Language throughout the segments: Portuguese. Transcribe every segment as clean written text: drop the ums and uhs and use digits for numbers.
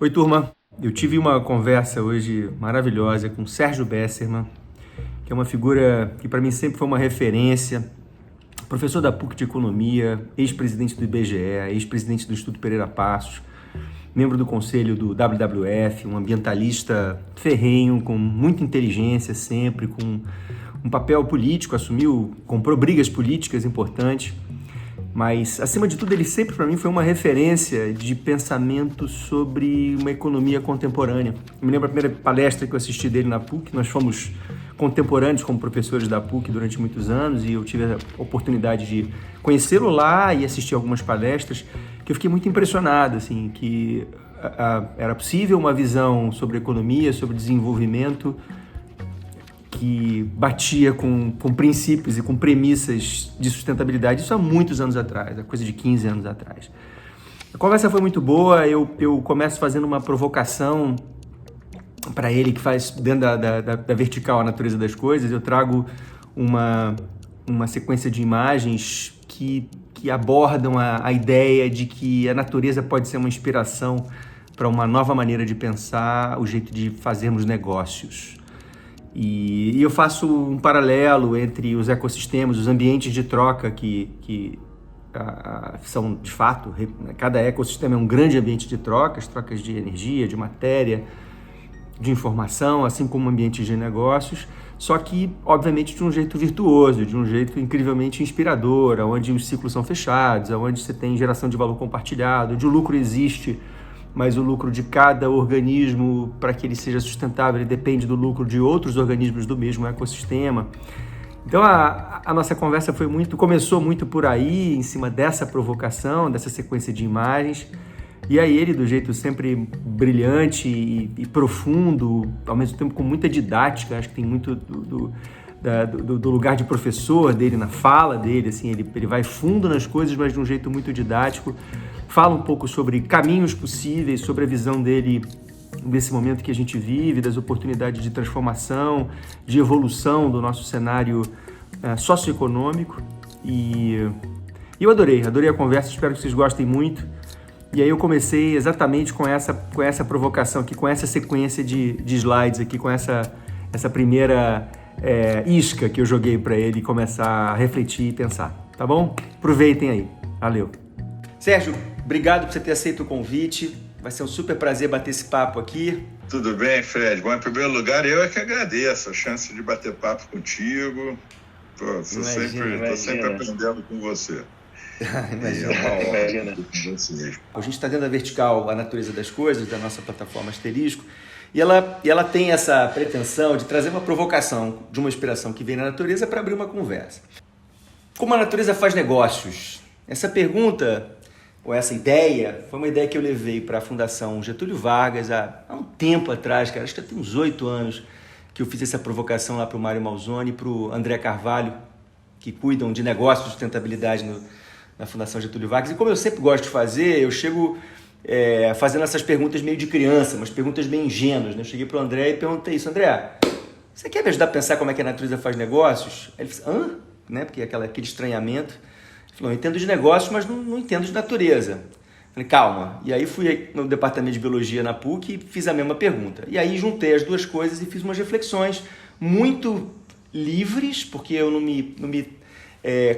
Oi, turma. Eu tive uma conversa hoje maravilhosa com Sérgio Besserman, que é uma figura que para mim sempre foi uma referência, professor da PUC de Economia, ex-presidente do IBGE, ex-presidente do Instituto Pereira Passos, membro do conselho do WWF, um ambientalista ferrenho, com muita inteligência sempre, com um papel político, comprou brigas políticas importantes. Mas, acima de tudo, ele sempre, para mim, foi uma referência de pensamento sobre uma economia contemporânea. Eu me lembro a primeira palestra que eu assisti dele na PUC. Nós fomos contemporâneos como professores da PUC durante muitos anos e eu tive a oportunidade de conhecê-lo lá e assistir algumas palestras que eu fiquei muito impressionado, assim, que era possível uma visão sobre economia, sobre desenvolvimento, que batia com princípios e com premissas de sustentabilidade, isso há muitos anos atrás, há coisa de 15 anos atrás. A conversa foi muito boa, eu começo fazendo uma provocação para ele que faz dentro da vertical a natureza das coisas. Eu trago uma sequência de imagens que abordam a ideia de que a natureza pode ser uma inspiração para uma nova maneira de pensar o jeito de fazermos negócios. E eu faço um paralelo entre os ecossistemas, os ambientes de troca que são, de fato, cada ecossistema é um grande ambiente de trocas de energia, de matéria, de informação, assim como ambientes de negócios, só que, obviamente, de um jeito virtuoso, de um jeito incrivelmente inspirador, onde os ciclos são fechados, onde você tem geração de valor compartilhado, onde o lucro existe, mas o lucro de cada organismo, para que ele seja sustentável, ele depende do lucro de outros organismos do mesmo ecossistema. Então a nossa conversa começou muito por aí, em cima dessa provocação, dessa sequência de imagens, e aí ele, do jeito sempre brilhante e profundo, ao mesmo tempo com muita didática, acho que tem muito do lugar de professor dele, na fala dele, assim, ele vai fundo nas coisas, mas de um jeito muito didático. Fala um pouco sobre caminhos possíveis, sobre a visão dele desse momento que a gente vive, das oportunidades de transformação, de evolução do nosso cenário socioeconômico. E eu adorei a conversa, espero que vocês gostem muito. E aí eu comecei exatamente com essa provocação aqui, com essa sequência de slides aqui, com essa primeira isca que eu joguei para ele começar a refletir e pensar, tá bom? Aproveitem aí. Valeu. Sérgio, obrigado por você ter aceito o convite. Vai ser um super prazer bater esse papo aqui. Tudo bem, Fred? Bom, em primeiro lugar, eu é que agradeço a chance de bater papo contigo. Estou sempre aprendendo com você. Imagina. A gente está dentro da vertical A Natureza das Coisas, da nossa plataforma Asterisco, e ela tem essa pretensão de trazer uma provocação de uma inspiração que vem na natureza para abrir uma conversa. Como a natureza faz negócios? Essa pergunta, ou essa ideia, foi uma ideia que eu levei para a Fundação Getúlio Vargas há um tempo atrás, cara, acho que tem uns 8 anos que eu fiz essa provocação lá para o Mário Malzoni e para o André Carvalho, que cuidam de negócios de sustentabilidade na Fundação Getúlio Vargas. E como eu sempre gosto de fazer, eu chego fazendo essas perguntas meio de criança, umas perguntas meio ingênuas, né? Eu cheguei para o André e perguntei isso: André, você quer me ajudar a pensar como é que a natureza faz negócios? Aí ele disse: hã? Né? Porque aquele estranhamento. Ele falou: eu entendo de negócios, mas não entendo de natureza. Eu falei: calma. E aí fui no departamento de biologia na PUC e fiz a mesma pergunta. E aí juntei as duas coisas e fiz umas reflexões muito livres, porque eu não me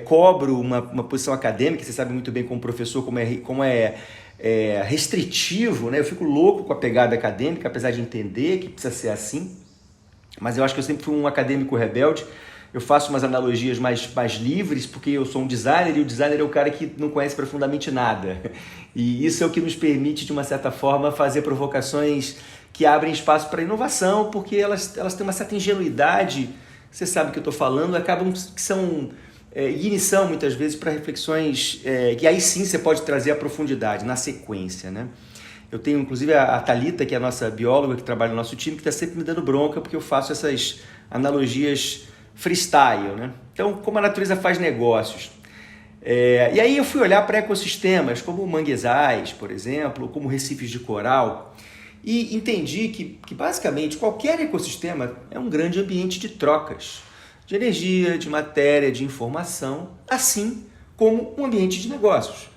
cobro uma posição acadêmica. Você sabe muito bem como professor como é restritivo, né? Eu fico louco com a pegada acadêmica, apesar de entender que precisa ser assim. Mas eu acho que eu sempre fui um acadêmico rebelde. Eu faço umas analogias mais livres, porque eu sou um designer e o designer é o cara que não conhece profundamente nada. E isso é o que nos permite, de uma certa forma, fazer provocações que abrem espaço para inovação, porque elas têm uma certa ingenuidade, você sabe o que eu estou falando, acabam que são ignição, muitas vezes, para reflexões que aí sim você pode trazer a profundidade, na sequência, né? Eu tenho, inclusive, a Thalita, que é a nossa bióloga que trabalha no nosso time, que está sempre me dando bronca, porque eu faço essas analogias freestyle, né? Então, como a natureza faz negócios. E aí eu fui olhar para ecossistemas como manguezais, por exemplo, como recifes de coral, e entendi que basicamente qualquer ecossistema é um grande ambiente de trocas de energia, de matéria, de informação, assim como um ambiente de negócios.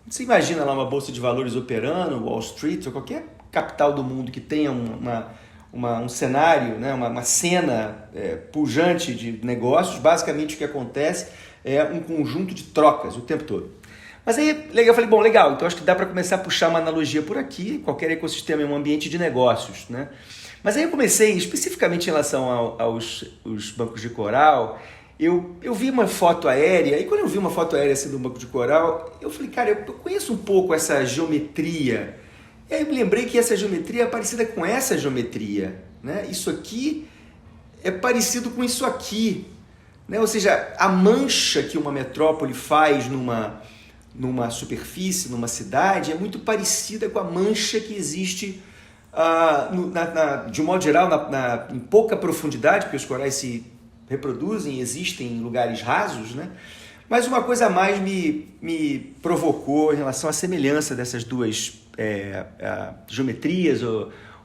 Você imagina lá uma bolsa de valores operando, Wall Street ou qualquer capital do mundo que tenha um cenário, né, uma cena pujante de negócios, basicamente o que acontece é um conjunto de trocas o tempo todo. Mas aí eu falei, bom, legal, então acho que dá para começar a puxar uma analogia por aqui, qualquer ecossistema é um ambiente de negócios, né? Mas aí eu comecei, especificamente em relação aos bancos de coral, eu vi uma foto aérea, e quando eu vi uma foto aérea assim, do banco de coral, eu falei, cara, eu conheço um pouco essa geometria. E aí eu me lembrei que essa geometria é parecida com essa geometria, né? Isso aqui é parecido com isso aqui, né? Ou seja, a mancha que uma metrópole faz numa superfície, numa cidade, é muito parecida com a mancha que existe de um modo geral em pouca profundidade, porque os corais se reproduzem, existem em lugares rasos, né? Mas uma coisa a mais me provocou em relação à semelhança dessas duas geometrias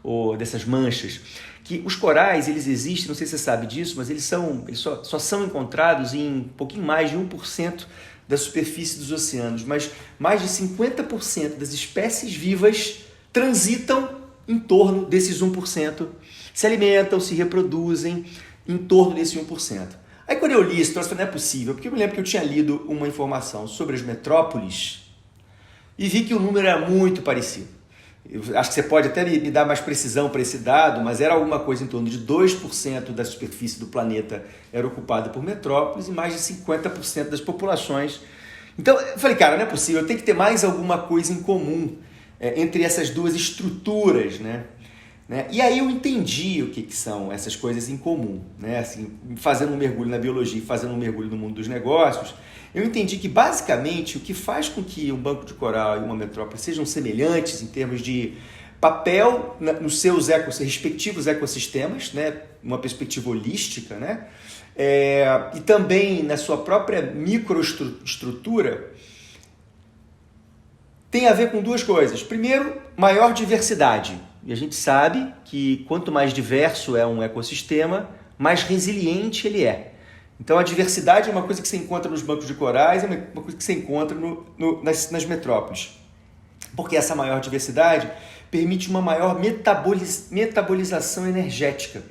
ou dessas manchas, que os corais, eles existem, não sei se você sabe disso, mas eles só são encontrados em um pouquinho mais de 1% da superfície dos oceanos, mas mais de 50% das espécies vivas transitam em torno desses 1%, se alimentam, se reproduzem em torno desse 1%. Aí quando eu li isso, eu falei, não é possível, porque eu me lembro que eu tinha lido uma informação sobre as metrópoles e vi que o número era muito parecido. Eu acho que você pode até me dar mais precisão para esse dado, mas era alguma coisa em torno de 2% da superfície do planeta era ocupada por metrópoles e mais de 50% das populações. Então eu falei, cara, não é possível, tem que ter mais alguma coisa em comum entre essas duas estruturas, né? E aí eu entendi o que são essas coisas em comum, né? Assim, fazendo um mergulho na biologia e fazendo um mergulho no mundo dos negócios, eu entendi que basicamente o que faz com que um banco de coral e uma metrópole sejam semelhantes em termos de papel nos seus respectivos ecossistemas, né? Uma perspectiva holística, né? E também na sua própria microestrutura, tem a ver com duas coisas. Primeiro, maior diversidade. E a gente sabe que quanto mais diverso é um ecossistema, mais resiliente ele é. Então a diversidade é uma coisa que você encontra nos bancos de corais, é uma coisa que você encontra nas metrópoles. Porque essa maior diversidade permite uma maior metabolização energética.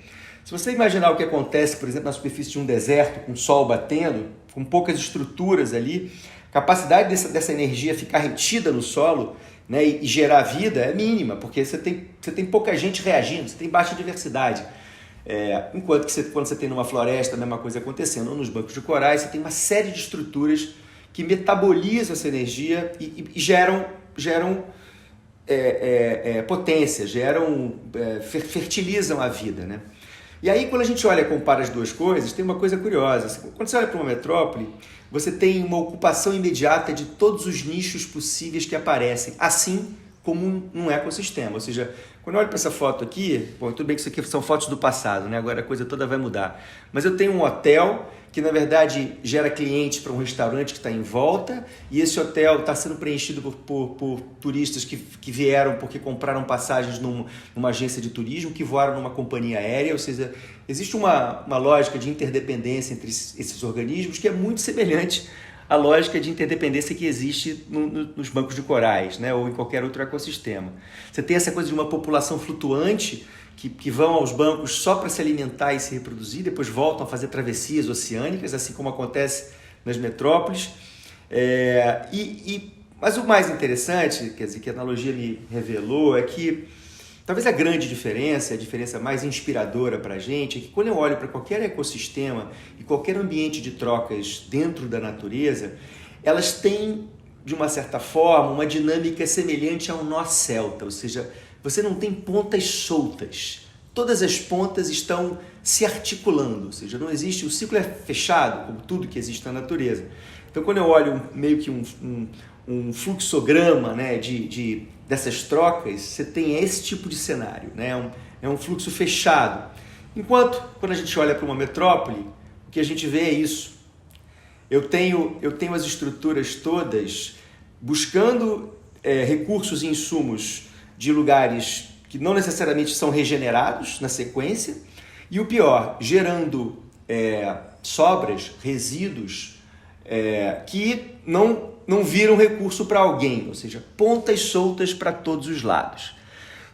Se você imaginar o que acontece, por exemplo, na superfície de um deserto, com o sol batendo, com poucas estruturas ali, a capacidade dessa energia ficar retida no solo, né, e gerar vida é mínima, porque você tem pouca gente reagindo, você tem baixa diversidade. Enquanto que quando você tem numa floresta a mesma coisa acontecendo, ou nos bancos de corais, você tem uma série de estruturas que metabolizam essa energia e geram potência, fertilizam a vida, né? E aí, quando a gente olha e compara as duas coisas, tem uma coisa curiosa. Quando você olha para uma metrópole, você tem uma ocupação imediata de todos os nichos possíveis que aparecem, assim como num ecossistema. Ou seja, quando eu olho para essa foto aqui, bom, tudo bem que isso aqui são fotos do passado, né? Agora a coisa toda vai mudar. Mas eu tenho um hotel que, na verdade, gera clientes para um restaurante que está em volta, e esse hotel está sendo preenchido por turistas que vieram porque compraram passagens numa agência de turismo, que voaram numa companhia aérea. Ou seja, existe uma lógica de interdependência entre esses organismos que é muito semelhante à lógica de interdependência que existe nos bancos de corais, né, ou em qualquer outro ecossistema. Você tem essa coisa de uma população flutuante que vão aos bancos só para se alimentar e se reproduzir, depois voltam a fazer travessias oceânicas, assim como acontece nas metrópoles. Mas o mais interessante, quer dizer, que a analogia me revelou, é que talvez a grande diferença, a diferença mais inspiradora para a gente, é que quando eu olho para qualquer ecossistema e qualquer ambiente de trocas dentro da natureza, elas têm, de uma certa forma, uma dinâmica semelhante ao nó celta, ou seja, você não tem pontas soltas. Todas as pontas estão se articulando, ou seja, não existe, o ciclo é fechado, como tudo que existe na natureza. Então, quando eu olho meio que um fluxograma, né, dessas trocas, você tem esse tipo de cenário, né? É um fluxo fechado. Enquanto, quando a gente olha para uma metrópole, o que a gente vê é isso. Eu tenho as estruturas todas buscando recursos e insumos de lugares que não necessariamente são regenerados na sequência, e o pior, gerando sobras, resíduos que não viram recurso para alguém, ou seja, pontas soltas para todos os lados.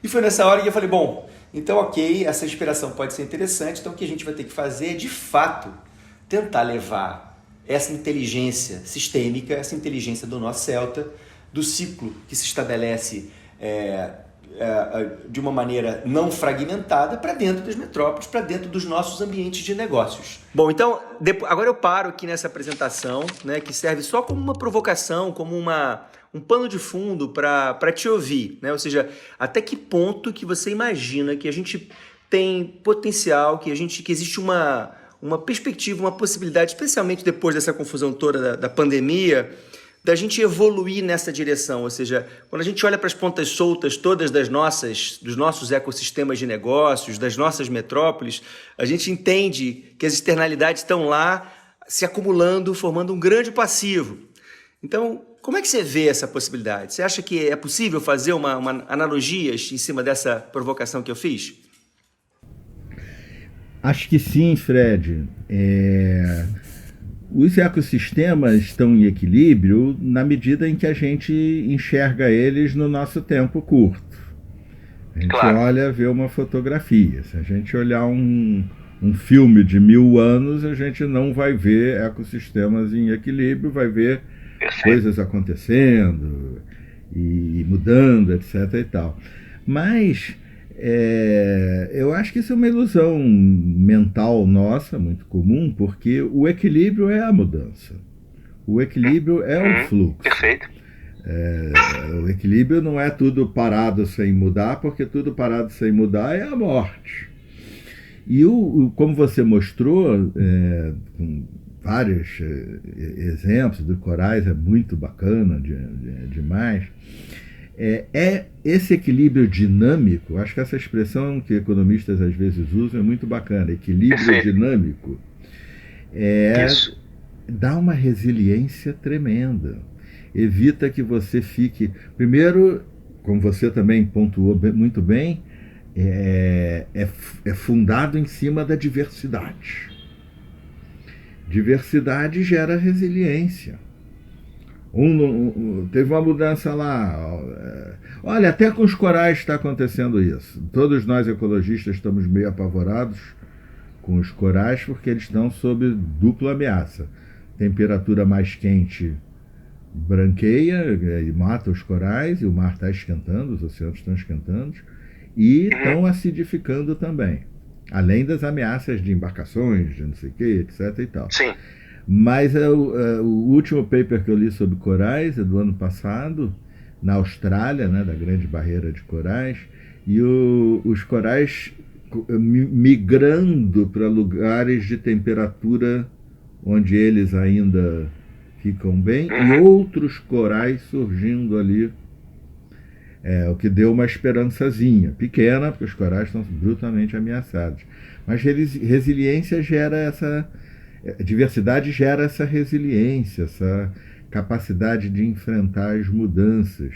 E foi nessa hora que eu falei, bom, então ok, essa inspiração pode ser interessante, então o que a gente vai ter que fazer é, de fato, tentar levar essa inteligência sistêmica, essa inteligência do nó celta, do ciclo que se estabelece de uma maneira não fragmentada para dentro das metrópoles, para dentro dos nossos ambientes de negócios. Bom, então, agora eu paro aqui nessa apresentação, né, que serve só como uma provocação, como um pano de fundo para te ouvir, né? Ou seja, até que ponto que você imagina que a gente tem potencial, que existe uma perspectiva, uma possibilidade, especialmente depois dessa confusão toda da pandemia, da gente evoluir nessa direção. Ou seja, quando a gente olha para as pontas soltas todas dos nossos ecossistemas de negócios, das nossas metrópoles, a gente entende que as externalidades estão lá se acumulando, formando um grande passivo. Então, como é que você vê essa possibilidade? Você acha que é possível fazer uma analogias em cima dessa provocação que eu fiz? Acho que sim, Fred. Os ecossistemas estão em equilíbrio na medida em que a gente enxerga eles no nosso tempo curto. A gente olha, vê uma fotografia. Se a gente olhar um filme de 1000 anos, a gente não vai ver ecossistemas em equilíbrio, vai ver coisas acontecendo e mudando, etc. e tal. Mas eu acho que isso é uma ilusão mental nossa, muito comum, porque o equilíbrio é a mudança. O equilíbrio é o fluxo. Perfeito. O equilíbrio não é tudo parado sem mudar, porque tudo parado sem mudar é a morte. E como você mostrou, com vários exemplos do corais, é muito bacana demais. Esse equilíbrio dinâmico, acho que essa expressão que economistas às vezes usam é muito bacana, equilíbrio dinâmico, dá uma resiliência tremenda. Evita que você fique... Primeiro, como você também pontuou muito bem, é fundado em cima da diversidade. Diversidade gera resiliência. Teve uma mudança lá. Olha, até com os corais está acontecendo isso. Todos nós ecologistas estamos meio apavorados com os corais porque eles estão sob dupla ameaça. Temperatura mais quente branqueia e mata os corais, e o mar está esquentando, os oceanos estão esquentando, e estão acidificando também. Além das ameaças de embarcações, de não sei o que, etc. e tal. Sim. Mas o último paper que eu li sobre corais é do ano passado, na Austrália, né, da Grande Barreira de Corais, e os corais migrando para lugares de temperatura onde eles ainda ficam bem, e outros corais surgindo ali, o que deu uma esperançazinha, pequena, porque os corais estão brutalmente ameaçados. Mas resiliência gera essa... Diversidade gera essa resiliência, essa capacidade de enfrentar as mudanças.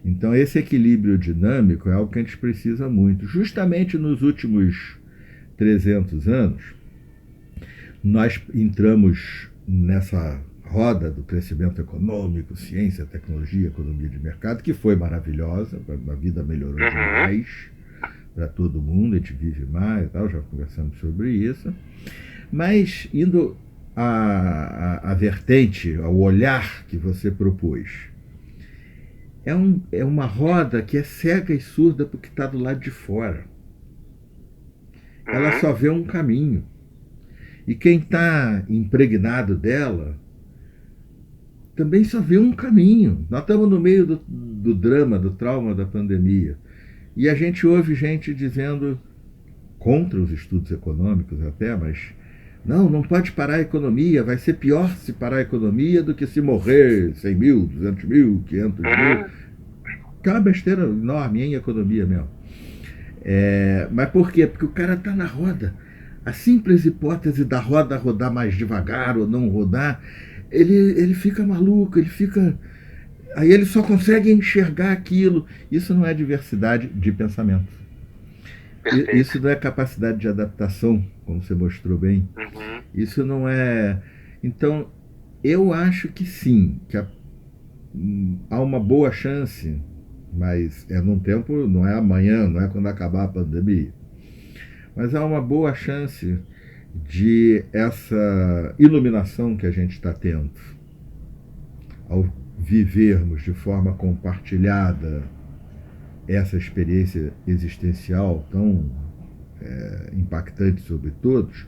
Então, esse equilíbrio dinâmico é algo que a gente precisa muito. Justamente nos últimos 300 anos, nós entramos nessa roda do crescimento econômico, ciência, tecnologia, economia de mercado, que foi maravilhosa, a vida melhorou demais para todo mundo, a gente vive mais e tal, já conversamos sobre isso. Mas, indo à vertente, ao olhar que você propôs, é uma roda que é cega e surda porque está do lado de fora. Ela só vê um caminho. E quem está impregnado dela também só vê um caminho. Nós estamos no meio do drama, do trauma da pandemia. E a gente ouve gente dizendo, contra os estudos econômicos até, mas não pode parar a economia, vai ser pior se parar a economia do que se morrer 100 mil, 200 mil, 500 mil. Que é uma besteira enorme em economia mesmo. Mas por quê? Porque o cara está na roda. A simples hipótese da roda rodar mais devagar ou não rodar, ele fica maluco, aí ele só consegue enxergar aquilo. Isso não é diversidade de pensamento. Isso não é capacidade de adaptação, como você mostrou bem. Isso não é... Então, eu acho que sim, que há uma boa chance mas é num tempo, não é amanhã, não é quando acabar a pandemia. Mas há uma boa chance de essa iluminação que a gente está tendo ao vivermos de forma compartilhada essa experiência existencial tão impactante sobre todos,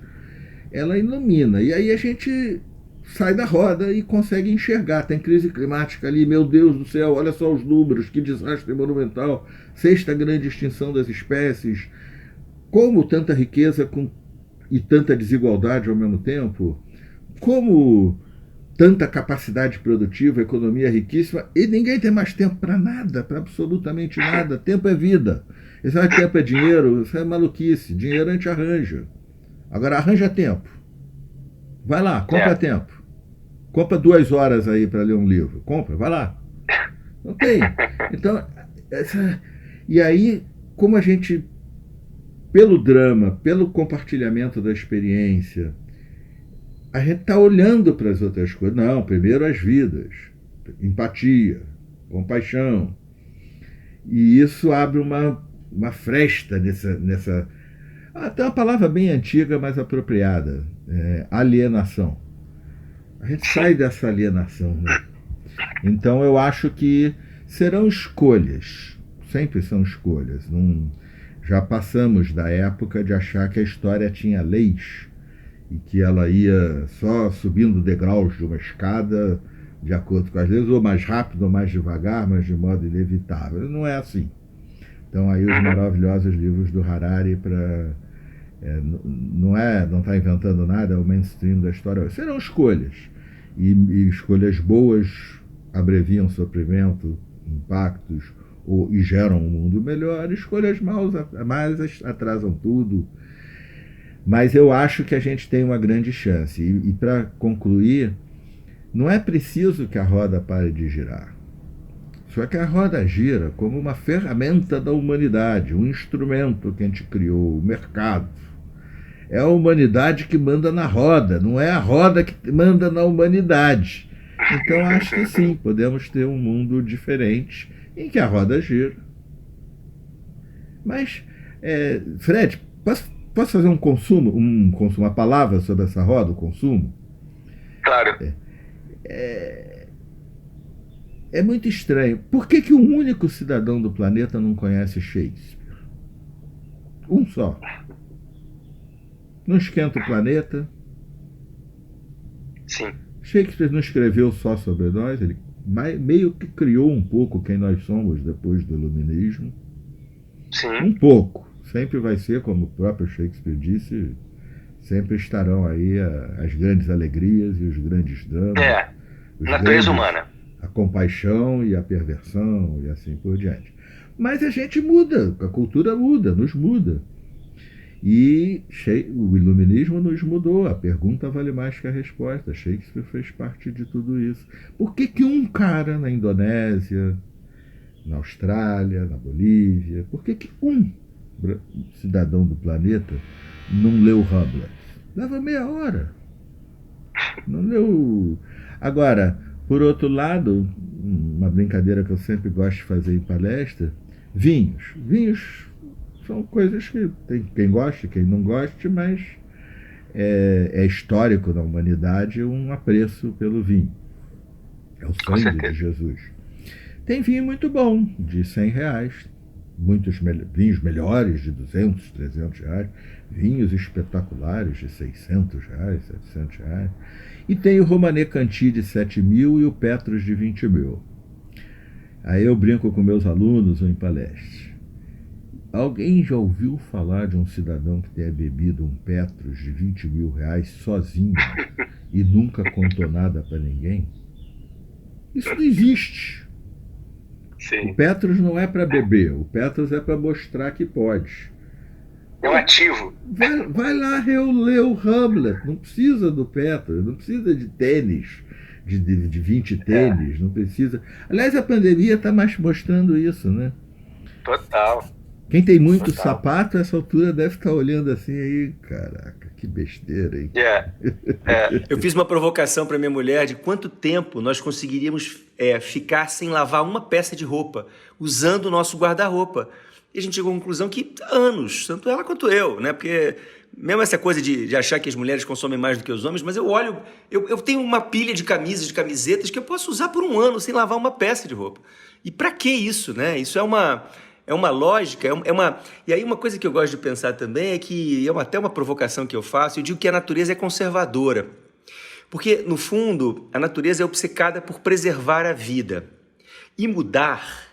ela ilumina. E aí a gente sai da roda e consegue enxergar. Tem crise climática ali, meu Deus do céu, olha só os números, que desastre monumental, sexta grande extinção das espécies, como tanta riqueza e tanta desigualdade ao mesmo tempo, como tanta capacidade produtiva, economia riquíssima, e ninguém tem mais tempo para nada, para absolutamente nada. Tempo é vida. E sabe que tempo é dinheiro? Isso é maluquice. Dinheiro a gente arranja. Agora arranja tempo. Vai lá, compra tempo. Compra 2 horas aí para ler um livro. Compra, vai lá. Não tem. Então, e aí, como a gente, pelo drama, pelo compartilhamento da experiência, a gente está olhando para as outras coisas. Não, primeiro as vidas. Empatia, compaixão. E isso abre uma fresta nessa. Até uma palavra bem antiga, mas apropriada. Alienação. A gente sai dessa alienação, né? Então eu acho que serão escolhas. Sempre são escolhas. Já passamos da época de achar que a história tinha leis e que ela ia só subindo degraus de uma escada de acordo com as leis, ou mais rápido ou mais devagar, mas de modo inevitável. Não é assim. Então aí os maravilhosos livros do Harari para... não está inventando nada, é o mainstream da história. Serão escolhas. E escolhas boas abreviam sofrimento, impactos, e geram um mundo melhor. Escolhas más atrasam tudo. Mas eu acho que a gente tem uma grande chance. E para concluir, não é preciso que a roda pare de girar. Só que a roda gira como uma ferramenta da humanidade, um instrumento que a gente criou, o mercado. É a humanidade que manda na roda, não é a roda que manda na humanidade. Então acho que sim, podemos ter um mundo diferente em que a roda gira. Mas, Fred, posso fazer uma palavra sobre essa roda, o consumo? Claro. É muito estranho. Por que um único cidadão do planeta não conhece Shakespeare? Um só. Não esquenta o planeta. Sim. Shakespeare não escreveu só sobre nós, ele meio que criou um pouco quem nós somos depois do Iluminismo. Sim. Um pouco. Sempre vai ser, como o próprio Shakespeare disse, sempre estarão aí as grandes alegrias e os grandes dramas. Natureza humana. A compaixão e a perversão e assim por diante. Mas a gente muda, a cultura muda, nos muda. E o Iluminismo nos mudou, a pergunta vale mais que a resposta. Shakespeare fez parte de tudo isso. Por que um cara na Indonésia, na Austrália, na Bolívia, por que um cidadão do planeta não leu Hamlet? Leva meia hora. Não leu. Agora, por outro lado, uma brincadeira que eu sempre gosto de fazer em palestra, vinhos. Vinhos são coisas que tem quem goste, quem não goste, mas é histórico na humanidade um apreço pelo vinho. É o sangue de Jesus. Tem vinho muito bom, de R$100. Muitos vinhos melhores, de R$200, R$300. Vinhos espetaculares, de R$600, R$700. E tem o Romanée Conti de 7.000 e o Petrus de 20.000. Aí eu brinco com meus alunos ou em palestra. Alguém já ouviu falar de um cidadão que tenha bebido um Petrus de R$20.000 sozinho e nunca contou nada para ninguém? Isso não existe. Sim. O Petrus não é para beber, o Petrus é para mostrar que pode. É um ativo. Vai lá ler o Hamlet, não precisa do Petrus, não precisa de tênis, de 20 tênis, não precisa. Aliás, a pandemia está mais mostrando isso, né? Total. Quem tem muito Total. sapato, essa altura deve estar olhando assim, aí, caraca, que besteira, hein? Eu fiz uma provocação para minha mulher de quanto tempo nós conseguiríamos ficar sem lavar uma peça de roupa, usando o nosso guarda-roupa. E a gente chegou à conclusão que anos, tanto ela quanto eu, né? Porque mesmo essa coisa de achar que as mulheres consomem mais do que os homens, mas eu olho, eu tenho uma pilha de camisas, de camisetas que eu posso usar por um ano sem lavar uma peça de roupa. E para que isso, né? Isso é uma lógica, E aí uma coisa que eu gosto de pensar também é que, até uma provocação que eu faço, eu digo que a natureza é conservadora. Porque, no fundo, a natureza é obcecada por preservar a vida. E mudar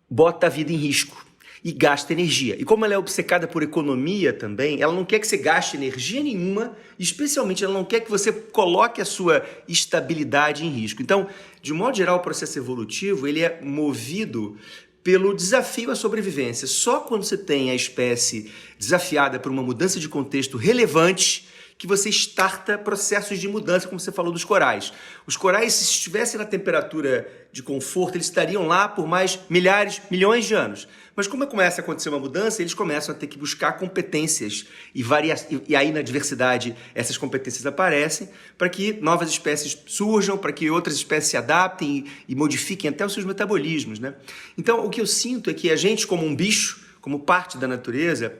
bota a vida em risco e gasta energia. E como ela é obcecada por economia também, ela não quer que você gaste energia nenhuma, especialmente ela não quer que você coloque a sua estabilidade em risco. Então, de modo geral, o processo evolutivo ele é movido pelo desafio à sobrevivência. Só quando você tem a espécie desafiada por uma mudança de contexto relevante que você starta processos de mudança, como você falou dos corais. Os corais, se estivessem na temperatura de conforto, eles estariam lá por mais milhões de anos. Mas como começa a acontecer uma mudança, eles começam a ter que buscar competências e aí na diversidade essas competências aparecem para que novas espécies surjam, para que outras espécies se adaptem e modifiquem até os seus metabolismos, né? Então, o que eu sinto é que a gente, como um bicho, como parte da natureza,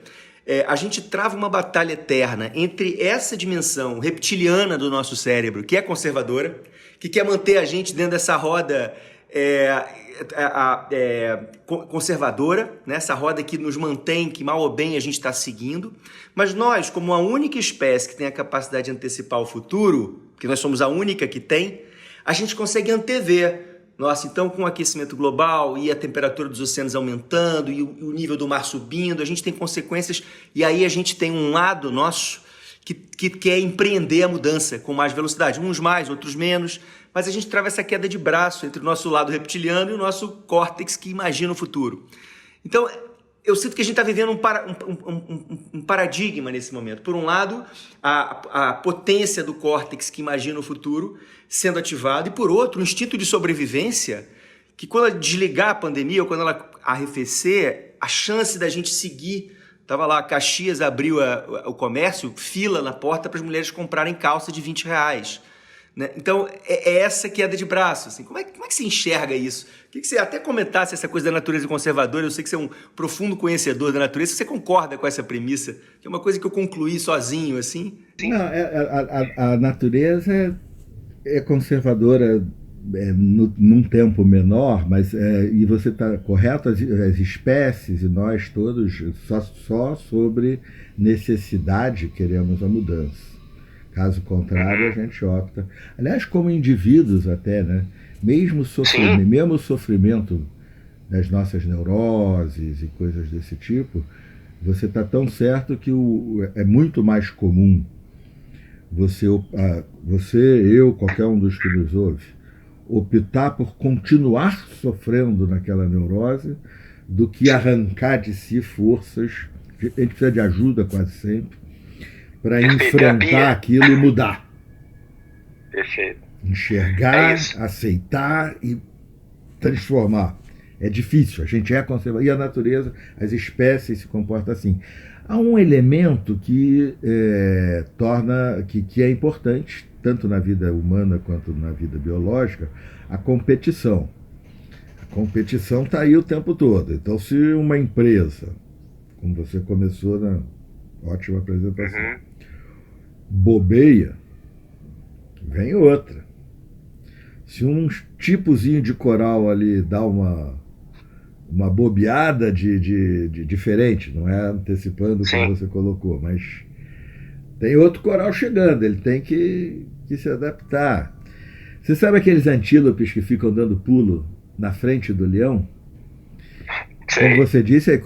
a gente trava uma batalha eterna entre essa dimensão reptiliana do nosso cérebro, que é conservadora, que quer manter a gente dentro dessa roda conservadora, né? Essa roda que nos mantém, que mal ou bem a gente está seguindo, mas nós, como a única espécie que tem a capacidade de antecipar o futuro, porque nós somos a única que tem, a gente consegue antever. Nossa, então com o aquecimento global e a temperatura dos oceanos aumentando e o nível do mar subindo, a gente tem consequências e aí a gente tem um lado nosso que quer empreender a mudança com mais velocidade. Uns mais, outros menos, mas a gente trava essa queda de braço entre o nosso lado reptiliano e o nosso córtex que imagina o futuro. Então, eu sinto que a gente está vivendo um paradigma nesse momento. Por um lado, a potência do córtex que imagina o futuro sendo ativado, e por outro, o instinto de sobrevivência, que quando ela desligar a pandemia ou quando ela arrefecer, a chance da gente seguir. Estava lá, Caxias abriu o comércio, fila na porta para as mulheres comprarem calça de R$20. Né? Então, é essa queda de braço. Assim. Como é que você enxerga isso? Queria que você até comentasse essa coisa da natureza conservadora. Eu sei que você é um profundo conhecedor da natureza. Você concorda com essa premissa? Que é uma coisa que eu concluí sozinho, assim? Não, a natureza é conservadora num tempo menor, mas e você está correto, as espécies e nós todos só sobre necessidade queremos a mudança. Caso contrário, a gente opta. Aliás, como indivíduos até, né? Mesmo o sofrimento das nossas neuroses e coisas desse tipo, você está tão certo que é muito mais comum você, eu, qualquer um dos que nos ouve, optar por continuar sofrendo naquela neurose do que arrancar de si forças. A gente precisa de ajuda quase sempre para enfrentar aquilo e mudar. Perfeito. Enxergar, aceitar e transformar. É difícil, a gente é conservador. E a natureza, as espécies se comportam assim. Há um elemento que que é importante, tanto na vida humana quanto na vida biológica, a competição. A competição está aí o tempo todo. Então, se uma empresa, como você começou na ótima apresentação, bobeia, vem outra. Se um tipozinho de coral ali dá uma bobeada de diferente, não é antecipando como você colocou, mas tem outro coral chegando, ele tem que se adaptar. Você sabe aqueles antílopes que ficam dando pulo na frente do leão? Sim. Como você disse,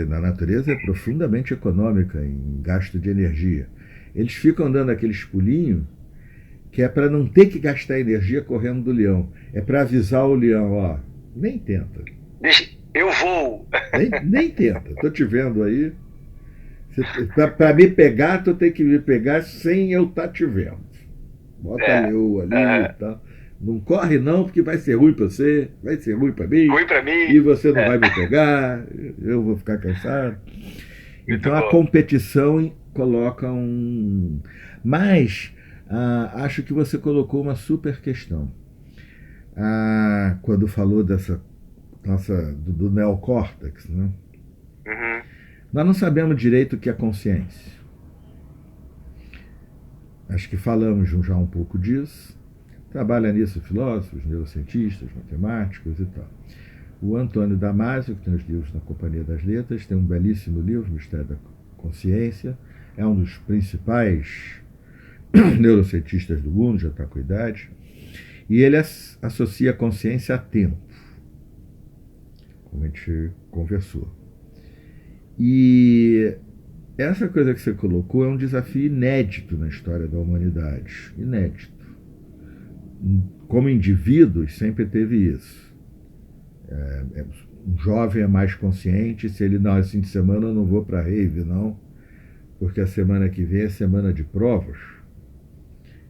na natureza é profundamente econômica em gasto de energia. Eles ficam dando aqueles pulinhos que é para não ter que gastar energia correndo do leão. É para avisar o leão, ó, nem tenta. Eu vou. Nem tenta. Estou te vendo aí. Para me pegar, tu tem que me pegar sem eu estar te vendo. Bota eu ali e tal. Não corre não, porque vai ser ruim para você, vai ser ruim para mim. Ruim para mim. E você não vai me pegar, eu vou ficar cansado. Então a competição coloca um... Mas acho que você colocou uma super questão. Quando falou dessa do neocórtex, né? Uhum. Nós não sabemos direito o que é consciência. Acho que falamos já um pouco disso. Trabalha nisso filósofos, neurocientistas, matemáticos e tal. O Antônio Damasio, que tem os livros na Companhia das Letras, tem um belíssimo livro, Mistério da Consciência. É um dos principais neurocientistas do mundo, já está com idade. E ele associa a consciência a tempo, como a gente conversou. E essa coisa que você colocou é um desafio inédito na história da humanidade. Inédito. Como indivíduos, sempre teve isso. Um jovem é mais consciente, se ele não, esse fim de semana eu não vou para a rave, não, porque a semana que vem é semana de provas.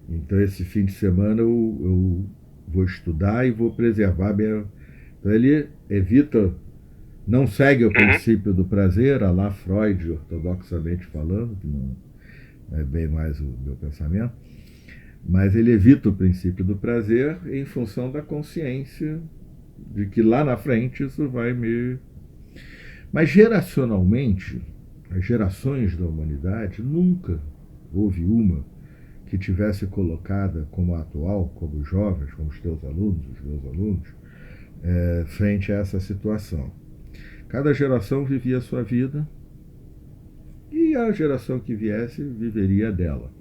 Então esse fim de semana eu vou estudar e vou preservar minha... Então ele evita, não segue o princípio do prazer, a lá Freud, ortodoxamente falando, que não é bem mais o meu pensamento, mas ele evita o princípio do prazer em função da consciência de que lá na frente isso vai me... Mas geracionalmente, as gerações da humanidade, nunca houve uma que tivesse colocada como a atual, como os jovens, como os teus alunos, os meus alunos, frente a essa situação. Cada geração vivia a sua vida e a geração que viesse viveria dela.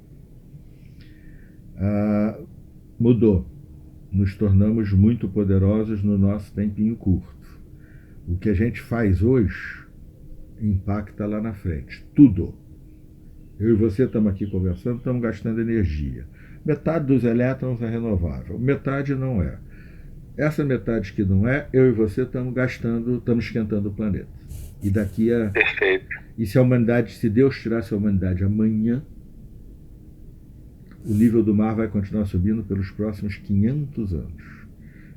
Mudou. Nos tornamos muito poderosos no nosso tempinho curto. O que a gente faz hoje impacta lá na frente. Tudo. Eu e você estamos aqui conversando, estamos gastando energia. Metade dos elétrons é renovável, metade não é. Essa metade que não é, eu e você estamos gastando, estamos esquentando o planeta. E daqui a... Perfeito. E se a humanidade, se Deus tirasse a humanidade amanhã, o nível do mar vai continuar subindo pelos próximos 500 anos.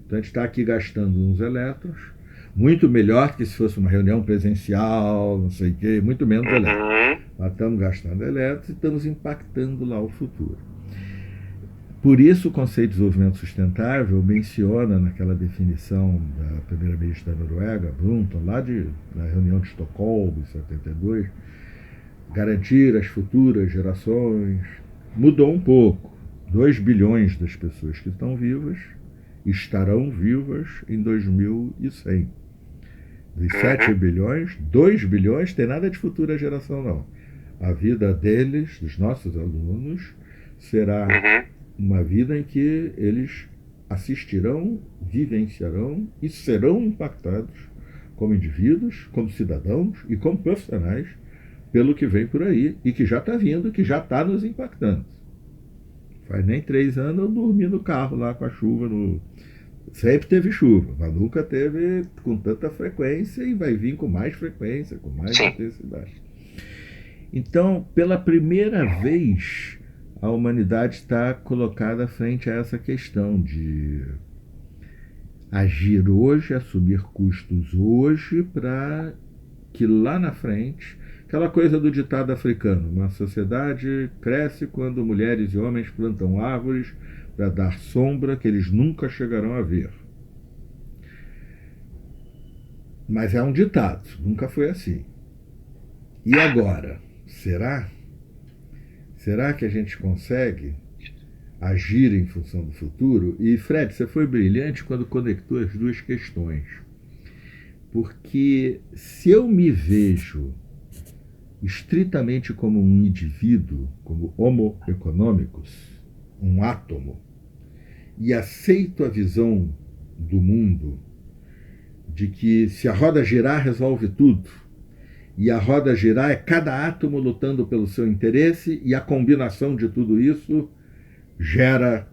Então a gente está aqui gastando uns elétrons, muito melhor que se fosse uma reunião presencial, não sei o quê, muito menos elétrons. Nós estamos gastando elétrons e estamos impactando lá o futuro. Por isso o conceito de desenvolvimento sustentável menciona naquela definição da primeira-ministra da Noruega, Brundtland, da reunião de Estocolmo, em 72, garantir as futuras gerações. Mudou um pouco. 2 bilhões das pessoas que estão vivas estarão vivas em 2100. Dos 7 bilhões, 2 bilhões tem nada de futura geração, não. A vida deles, dos nossos alunos, será uma vida em que eles assistirão, vivenciarão e serão impactados como indivíduos, como cidadãos e como profissionais pelo que vem por aí e que já está vindo, que já está nos impactando. Faz nem 3 anos eu dormi no carro lá com a chuva. Sempre teve chuva, mas nunca teve com tanta frequência e vai vir com mais frequência, com mais intensidade. Então, pela primeira vez, a humanidade está colocada frente a essa questão de agir hoje, assumir custos hoje, para que lá na frente, aquela coisa do ditado africano, uma sociedade cresce quando mulheres e homens plantam árvores para dar sombra que eles nunca chegarão a ver. Mas é um ditado, nunca foi assim. E agora? Será? Será que a gente consegue agir em função do futuro? E, Fred, você foi brilhante quando conectou as duas questões. Porque se eu me vejo estritamente como um indivíduo, como homo economicus, um átomo, e aceito a visão do mundo de que se a roda girar resolve tudo, e a roda girar é cada átomo lutando pelo seu interesse, e a combinação de tudo isso gera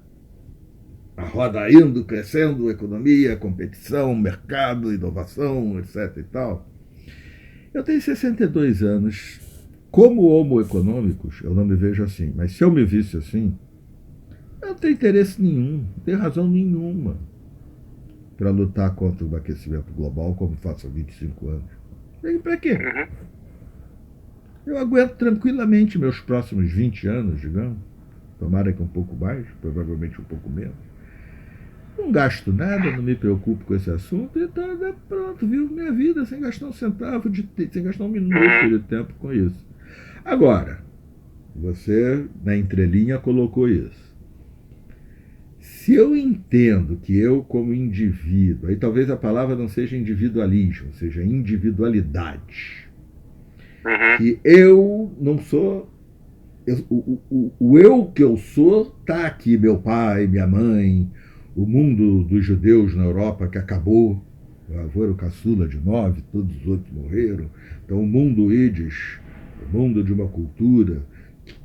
a roda indo, crescendo, economia, competição, mercado, inovação, etc. e tal. Eu tenho 62 anos. Como homo econômicos, eu não me vejo assim, mas se eu me visse assim, Eu não tenho interesse nenhum, não tenho razão nenhuma para lutar contra o aquecimento global como faço há 25 anos. E para quê? Eu aguento tranquilamente meus próximos 20 anos, digamos. Tomara que um pouco mais, provavelmente um pouco menos. Não gasto nada, não me preocupo com esse assunto, então pronto, vivo minha vida sem gastar um centavo, sem gastar um minuto de tempo com isso. Agora, você na entrelinha colocou isso. Se eu entendo que eu, como indivíduo, aí talvez a palavra não seja individualismo, seja individualidade, que eu não sou. O eu que eu sou está aqui, meu pai, minha mãe, o mundo dos judeus na Europa que acabou, meu avô era o caçula de 9, todos os outros morreram, então o mundo Yiddish, o mundo de uma cultura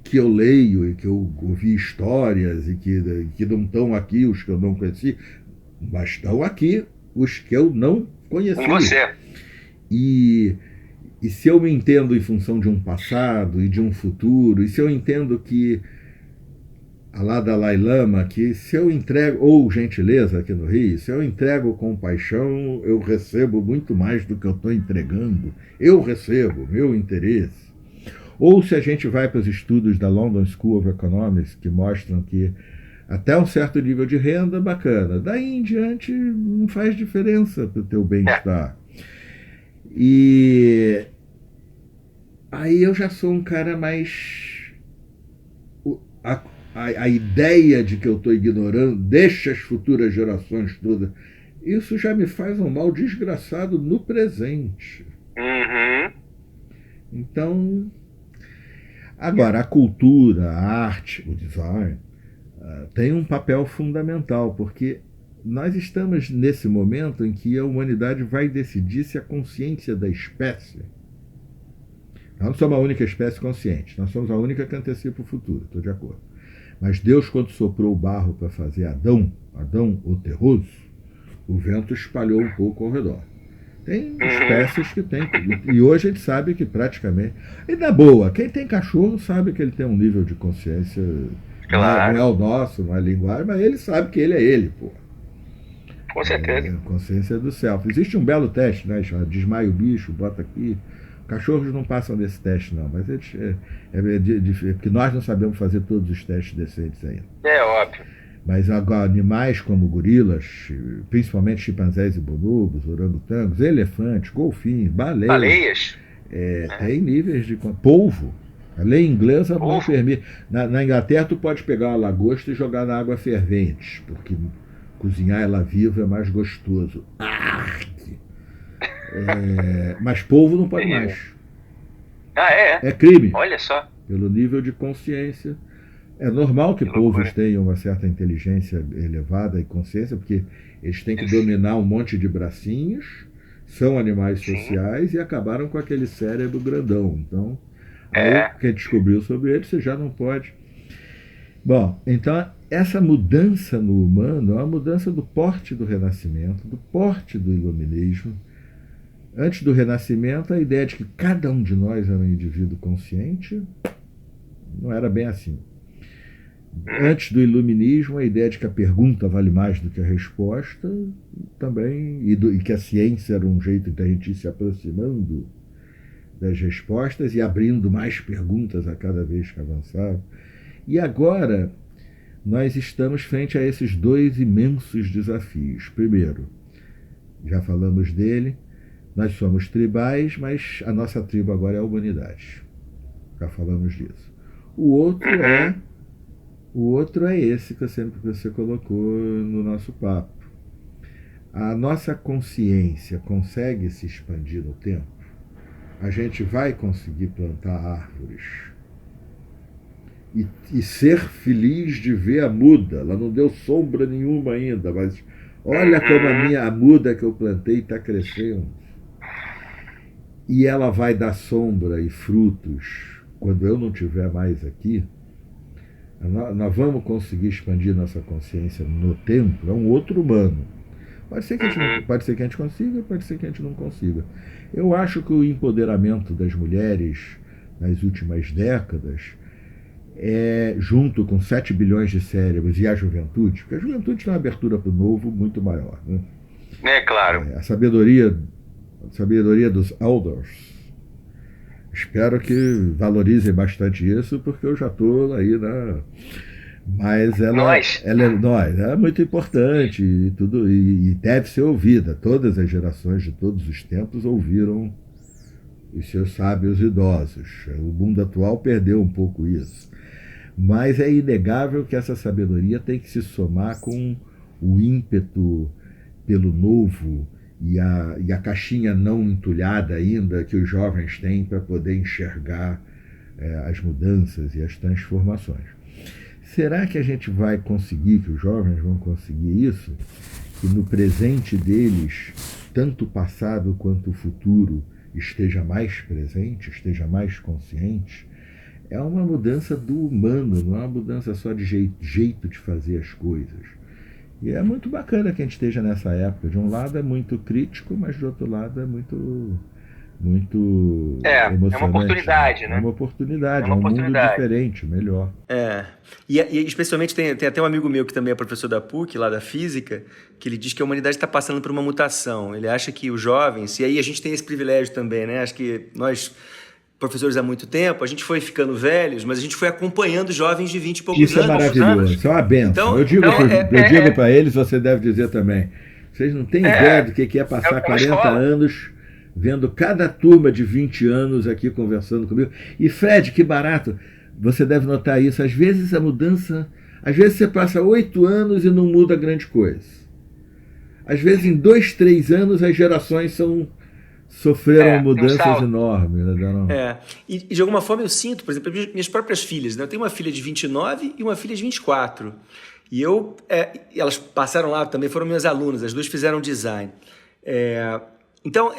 que eu leio e que eu ouvi histórias e que não estão aqui os que eu não conheci, mas estão aqui os que eu não conheci. Com você. E se eu me entendo em função de um passado e de um futuro, e se eu entendo que a lá Dalai Lama, que se eu entrego, ou gentileza aqui no Rio, se eu entrego com paixão, eu recebo muito mais do que eu estou entregando. Eu recebo, meu interesse. Ou se a gente vai para os estudos da London School of Economics, que mostram que até um certo nível de renda, bacana. Daí em diante não faz diferença para o teu bem-estar. E aí eu já sou um cara mais... A ideia de que eu estou ignorando, deixa as futuras gerações todas, isso já me faz um mal desgraçado no presente. Então... Agora, a cultura, a arte, o design, tem um papel fundamental, porque nós estamos nesse momento em que a humanidade vai decidir se a consciência da espécie... Nós não somos a única espécie consciente, nós somos a única que antecipa o futuro, estou de acordo. Mas Deus, quando soprou o barro para fazer Adão o terroso, o vento espalhou um pouco ao redor. Tem espécies que tem. E hoje a gente sabe que praticamente... E na boa, quem tem cachorro sabe que ele tem um nível de consciência. Claro. Não é o nosso, não é a linguagem, mas ele sabe que ele é ele, pô. Com certeza. Consciência do self. Existe um belo teste, né? Desmaia o bicho, bota aqui. Cachorros não passam desse teste, não, mas eles, porque nós não sabemos fazer todos os testes decentes ainda. É óbvio. Mas agora, animais como gorilas, principalmente chimpanzés e bonobos, orangotangos, elefantes, golfinhos, baleias. Tem níveis de... Polvo. A lei inglesa não permite. Na Inglaterra, tu pode pegar uma lagosta e jogar na água fervente, porque cozinhar ela viva é mais gostoso. Mas polvo não pode mais. É crime. Olha só. Pelo nível de consciência. É normal que polvos tenham uma certa inteligência elevada e consciência, porque eles têm que dominar um monte de bracinhos, são animais sociais e acabaram com aquele cérebro grandão. Então, aí quem descobriu sobre eles, você já não pode. Bom, então essa mudança no humano é uma mudança do porte do Renascimento, do porte do Iluminismo. Antes do Renascimento, a ideia de que cada um de nós é um indivíduo consciente não era bem assim. Antes do Iluminismo, a ideia de que a pergunta vale mais do que a resposta também, e que a ciência era um jeito de a gente ir se aproximando das respostas e abrindo mais perguntas a cada vez que avançava. E agora, nós estamos frente a esses dois imensos desafios. Primeiro, já falamos dele, nós somos tribais, mas a nossa tribo agora é a humanidade. Já falamos disso. O outro é esse que você colocou no nosso papo. A nossa consciência consegue se expandir no tempo? A gente vai conseguir plantar árvores e ser feliz de ver a muda. Ela não deu sombra nenhuma ainda, mas olha como a muda que eu plantei está crescendo. E ela vai dar sombra e frutos quando eu não estiver mais aqui. Nós vamos conseguir expandir nossa consciência no tempo. É um outro humano. Pode ser que a gente consiga, pode ser que a gente não consiga. Eu acho que o empoderamento das mulheres nas últimas décadas junto com 7 bilhões de cérebros e a juventude, porque a juventude tem uma abertura para o novo muito maior, né? Claro. A sabedoria dos elders. Espero que valorizem bastante isso, porque eu já estou aí Mas ela é muito importante e tudo, e deve ser ouvida. Todas as gerações de todos os tempos ouviram os seus sábios idosos. O mundo atual perdeu um pouco isso. Mas é inegável que essa sabedoria tem que se somar com o ímpeto pelo novo e a caixinha não entulhada ainda que os jovens têm para poder enxergar as mudanças e as transformações. Será que a gente vai conseguir, que os jovens vão conseguir isso? Que no presente deles, tanto o passado quanto o futuro esteja mais presente, esteja mais consciente? É uma mudança do humano, não é uma mudança só de jeito de fazer as coisas. E é muito bacana que a gente esteja nessa época. De um lado é muito crítico, mas do outro lado é muito emocionante. É uma oportunidade, né? É uma oportunidade, um mundo diferente, melhor. E especialmente tem até um amigo meu que também é professor da PUC, lá da física, que ele diz que a humanidade está passando por uma mutação. Ele acha que os jovens, e aí a gente tem esse privilégio também, né? Acho que nós, professores há muito tempo, a gente foi ficando velhos, mas a gente foi acompanhando jovens de 20 e poucos anos. Isso é maravilhoso, isso é uma benção. Então, eu digo para eles, você deve dizer também, vocês não têm ideia do que é passar 40 anos vendo cada turma de 20 anos aqui conversando comigo. E Fred, que barato, você deve notar isso, às vezes a mudança, às vezes você passa 8 anos e não muda grande coisa. Às vezes em 2, 3 anos as gerações sofreram mudanças enormes. Né? E de alguma forma eu sinto, por exemplo, minhas próprias filhas, né? Eu tenho uma filha de 29 e uma filha de 24. E elas passaram lá também, foram minhas alunas, as duas fizeram design. Então,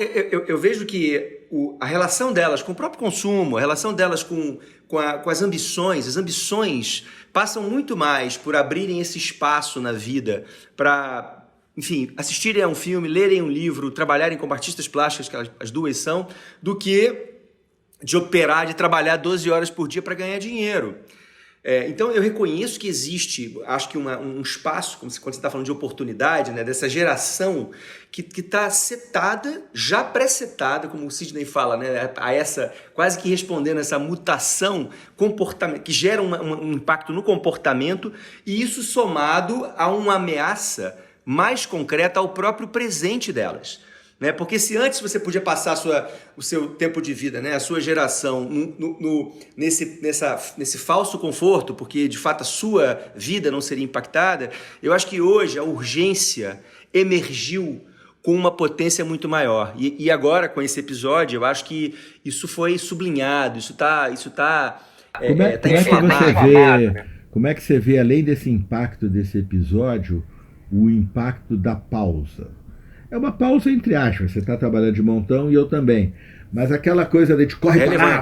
eu vejo que a relação delas com o próprio consumo, a relação delas com as ambições passam muito mais por abrirem esse espaço na vida para, enfim, assistirem a um filme, lerem um livro, trabalharem como artistas plásticas, que as duas são, do que de trabalhar 12 horas por dia para ganhar dinheiro. Então eu reconheço que existe, acho que um espaço, quando você está falando de oportunidade, né, dessa geração que está setada, já pré-setada, como o Sidney fala, né, a essa, quase que respondendo a essa mutação que gera um impacto no comportamento, e isso somado a uma ameaça mais concreta ao próprio presente delas. Né? Porque se antes você podia passar o seu tempo de vida, né? A sua geração nesse falso conforto, porque de fato a sua vida não seria impactada, eu acho que hoje a urgência emergiu com uma potência muito maior. E agora, com esse episódio, eu acho que isso foi sublinhado, como é que você vê, além desse impacto desse episódio, o impacto da pausa? É uma pausa entre aspas, você está trabalhando de montão e eu também. Mas aquela coisa de corre para lá,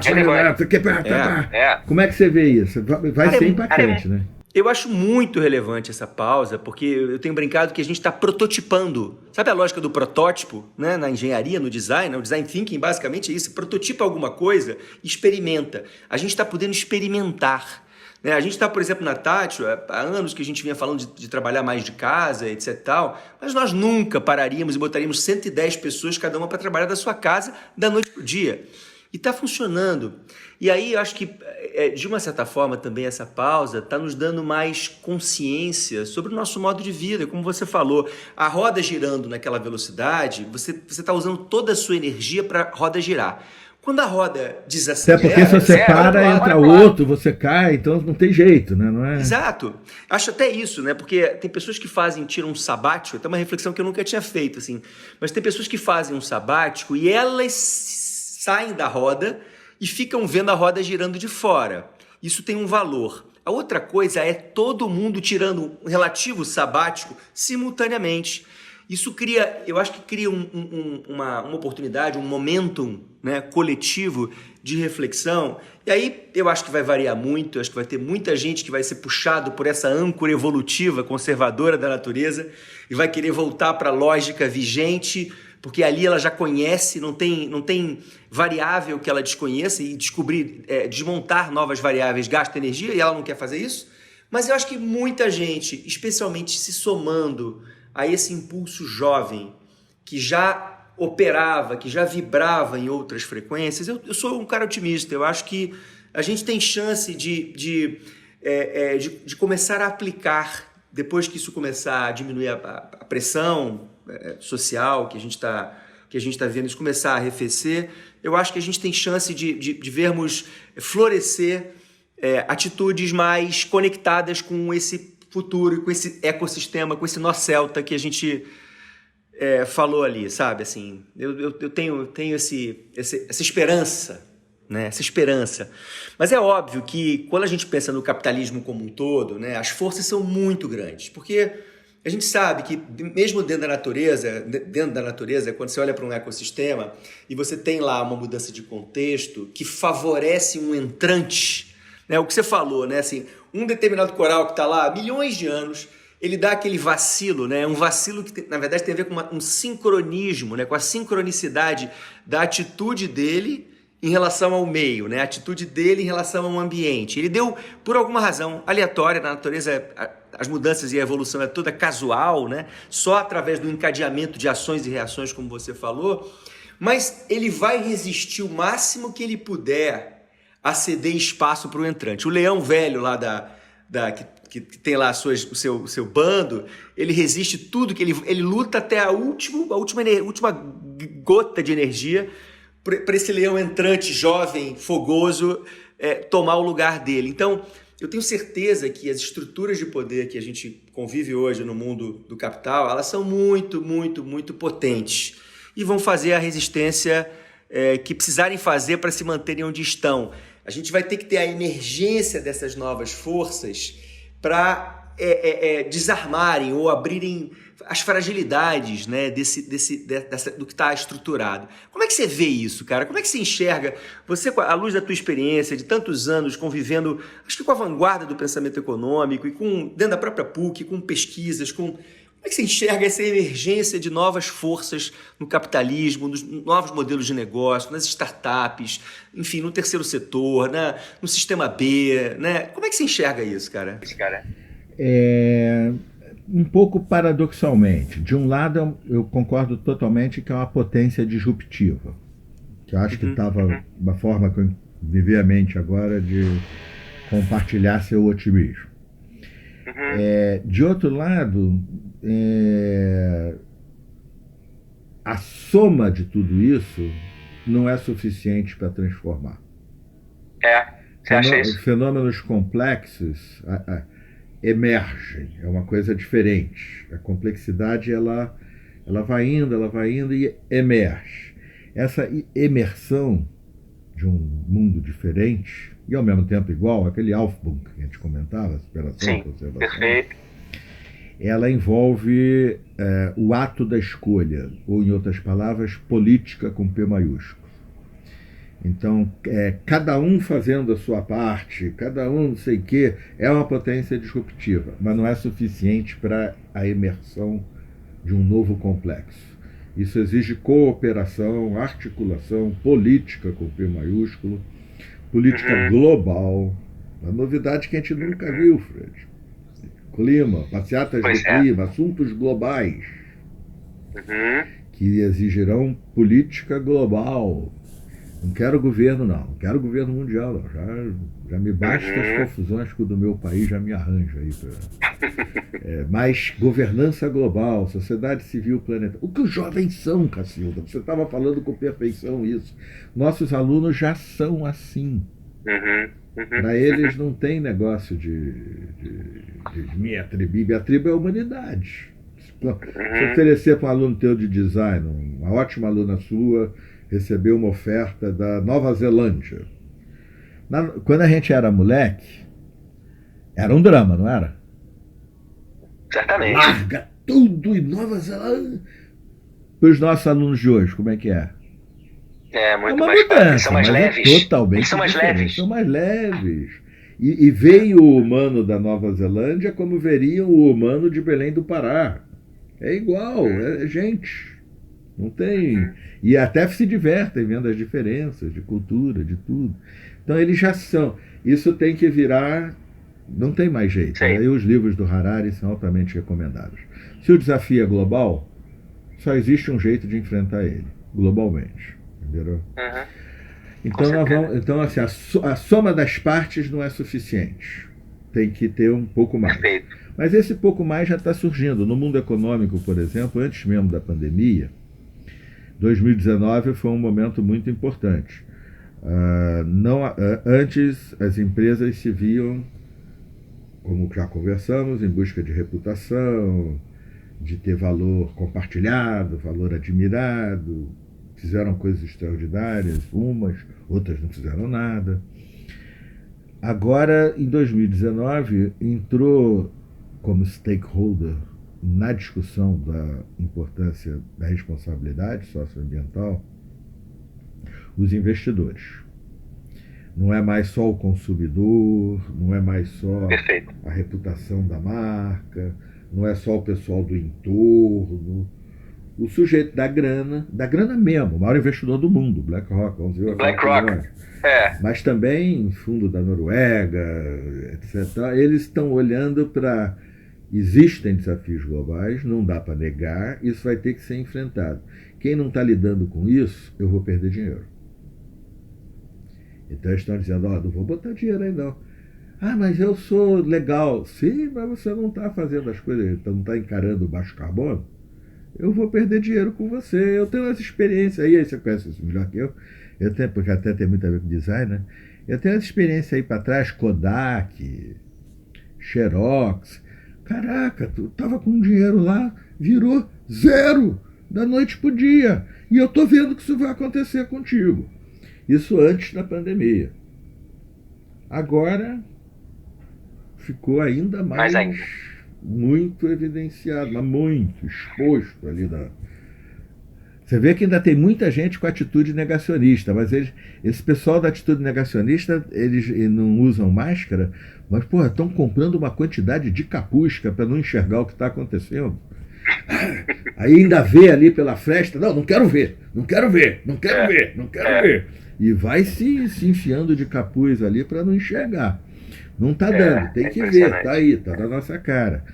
como é que você vê isso? Vai ser impactante, né? Eu acho muito relevante essa pausa, porque eu tenho brincado que a gente está prototipando. Sabe a lógica do protótipo, né? Na engenharia, no design? O design thinking basicamente é isso. Prototipa alguma coisa, experimenta. A gente está podendo experimentar. A gente está, por exemplo, na Tátil, há anos que a gente vinha falando de trabalhar mais de casa, etc e tal, mas nós nunca pararíamos e botaríamos 110 pessoas cada uma para trabalhar da sua casa da noite para o dia. E está funcionando. E aí eu acho que, de uma certa forma, também essa pausa está nos dando mais consciência sobre o nosso modo de vida. Como você falou, a roda girando naquela velocidade, você está usando toda a sua energia para a roda girar. Quando a roda desacelera... Até porque se você para, entra outro, você cai, então não tem jeito, né? Não é... Exato. Acho até isso, né? Porque tem pessoas que tiram um sabático, até uma reflexão que eu nunca tinha feito, assim, mas tem pessoas que fazem um sabático e elas saem da roda e ficam vendo a roda girando de fora. Isso tem um valor. A outra coisa é todo mundo tirando um relativo sabático simultaneamente. Isso eu acho que cria uma oportunidade, um momentum, né, coletivo de reflexão. E aí eu acho que vai variar muito, acho que vai ter muita gente que vai ser puxado por essa âncora evolutiva, conservadora da natureza e vai querer voltar para a lógica vigente, porque ali ela já conhece, não tem variável que ela desconheça e descobrir, desmontar novas variáveis gasta energia e ela não quer fazer isso. Mas eu acho que muita gente, especialmente se somando a esse impulso jovem que já operava, que já vibrava em outras frequências, eu sou um cara otimista. Eu acho que a gente tem chance de começar a aplicar, depois que isso começar a diminuir a pressão social que a gente está vendo, isso começar a arrefecer, eu acho que a gente tem chance de vermos florescer atitudes mais conectadas com esse futuro, com esse ecossistema, com esse nó celta que a gente falou ali, sabe? Assim, eu tenho essa esperança, né? Essa esperança. Mas é óbvio que quando a gente pensa no capitalismo como um todo, né, as forças são muito grandes, porque a gente sabe que mesmo dentro da natureza, quando você olha para um ecossistema e você tem lá uma mudança de contexto que favorece um entrante, né? O que você falou, né? Assim, um determinado coral que está lá há milhões de anos, ele dá aquele vacilo, né? Um vacilo que, na verdade, tem a ver com um sincronismo, né? Com a sincronicidade da atitude dele em relação ao meio, né? A atitude dele em relação ao ambiente. Ele deu, por alguma razão aleatória, na natureza, as mudanças e a evolução é toda casual, né? Só através do encadeamento de ações e reações, como você falou, mas ele vai resistir o máximo que ele puder a ceder espaço para o entrante. O leão velho lá que tem lá o seu bando, ele resiste tudo, que ele luta até a última gota de energia para esse leão entrante, jovem, fogoso, tomar o lugar dele. Então, eu tenho certeza que as estruturas de poder que a gente convive hoje no mundo do capital, elas são muito, muito, muito potentes e vão fazer a resistência que precisarem fazer para se manterem onde estão. A gente vai ter que ter a emergência dessas novas forças para desarmarem ou abrirem as fragilidades, né, do que está estruturado. Como é que você vê isso, cara? Como é que você enxerga, você, à luz da tua experiência de tantos anos convivendo, acho que com a vanguarda do pensamento econômico e dentro da própria PUC, com pesquisas, como é que você enxerga essa emergência de novas forças no capitalismo, nos novos modelos de negócio, nas startups, enfim, no terceiro setor, no sistema B, né? Como é que você enxerga isso, cara? Um pouco paradoxalmente. De um lado, eu concordo totalmente que é uma potência disruptiva, que eu acho que estava uma forma que eu vivi a mente agora de compartilhar seu otimismo. De outro lado, a soma de tudo isso não é suficiente para transformar. Você acha isso? Fenômenos complexos emergem, é uma coisa diferente. A complexidade ela vai indo e emerge. Essa imersão de um mundo diferente e ao mesmo tempo igual, aquele Aufbund que a gente comentava, superação e conservação. Perfeito. Ela envolve o ato da escolha, ou em outras palavras, política com P maiúsculo. Então, cada um fazendo a sua parte, cada um não sei o quê, é uma potência disruptiva, mas não é suficiente para a imersão de um novo complexo. Isso exige cooperação, articulação, política com P maiúsculo, política global, uma novidade que a gente nunca viu, Fred. Clima, passeatas de clima, assuntos globais, que exigirão política global. Não quero governo, não quero governo mundial, não. Já me basta as confusões que o do meu país já me arranja aí. Mas governança global, sociedade civil, planeta. O que os jovens são, Cacilda? Você estava falando com perfeição isso. Nossos alunos já são assim. Para eles não tem negócio de minha tribo é a humanidade. Se oferecer para um aluno teu de design, uma ótima aluna sua, recebeu uma oferta da Nova Zelândia. Quando a gente era moleque, era um drama, não era? Certamente. Larga tudo em Nova Zelândia. Para os nossos alunos de hoje, como é que é? É, muito uma mais mudança, são mais mas leves. é totalmente Eles são mais diferente. leves. São mais leves. E veio o humano da Nova Zelândia como veriam o humano de Belém do Pará. É igual, é gente. Não tem. E até se divertem vendo as diferenças de cultura, de tudo. Então eles já são. Isso tem que virar. Não tem mais jeito. Sim. Aí os livros do Harari são altamente recomendados. Se o desafio é global, só existe um jeito de enfrentar ele, globalmente. Entendeu? Então, assim, a soma das partes não é suficiente. Tem que ter um pouco mais. Perfeito. Mas esse pouco mais já está surgindo. No mundo econômico, por exemplo, antes mesmo da pandemia, 2019 foi um momento muito importante. Antes, as empresas se viam, como já conversamos, em busca de reputação, de ter valor compartilhado, valor admirado. Fizeram coisas extraordinárias, outras não fizeram nada. Agora, em 2019, entrou como stakeholder na discussão da importância da responsabilidade socioambiental os investidores. Não é mais só o consumidor, não é mais só Perfeito. a reputação da marca, não é só o pessoal do entorno. O sujeito da grana mesmo, o maior investidor do mundo, BlackRock, vamos ver. BlackRock, mas também fundo da Noruega, etc. Eles estão olhando para. Existem desafios globais, não dá para negar, isso vai ter que ser enfrentado. Quem não está lidando com isso, eu vou perder dinheiro. Então eles estão dizendo, não vou botar dinheiro aí não. Mas eu sou legal. Sim, mas você não está fazendo as coisas, não está encarando o baixo carbono. Eu vou perder dinheiro com você. Eu tenho essa experiência aí você conhece isso melhor que eu tenho, porque até tem muito a ver com design, né? Eu tenho essa experiência aí para trás, Kodak, Xerox. Caraca, tu tava com dinheiro lá, virou 0 da noite pro dia. E eu tô vendo que isso vai acontecer contigo. Isso antes da pandemia. Agora ficou ainda mais muito evidenciado, mas muito exposto ali Você vê que ainda tem muita gente com atitude negacionista, mas esse pessoal da atitude negacionista, eles não usam máscara, mas, estão comprando uma quantidade de capusca para não enxergar o que está acontecendo. Aí ainda vê ali pela fresta, não quero ver. E vai se enfiando de capuz ali para não enxergar. Não está dando, tem que ver, está aí, está na nossa cara.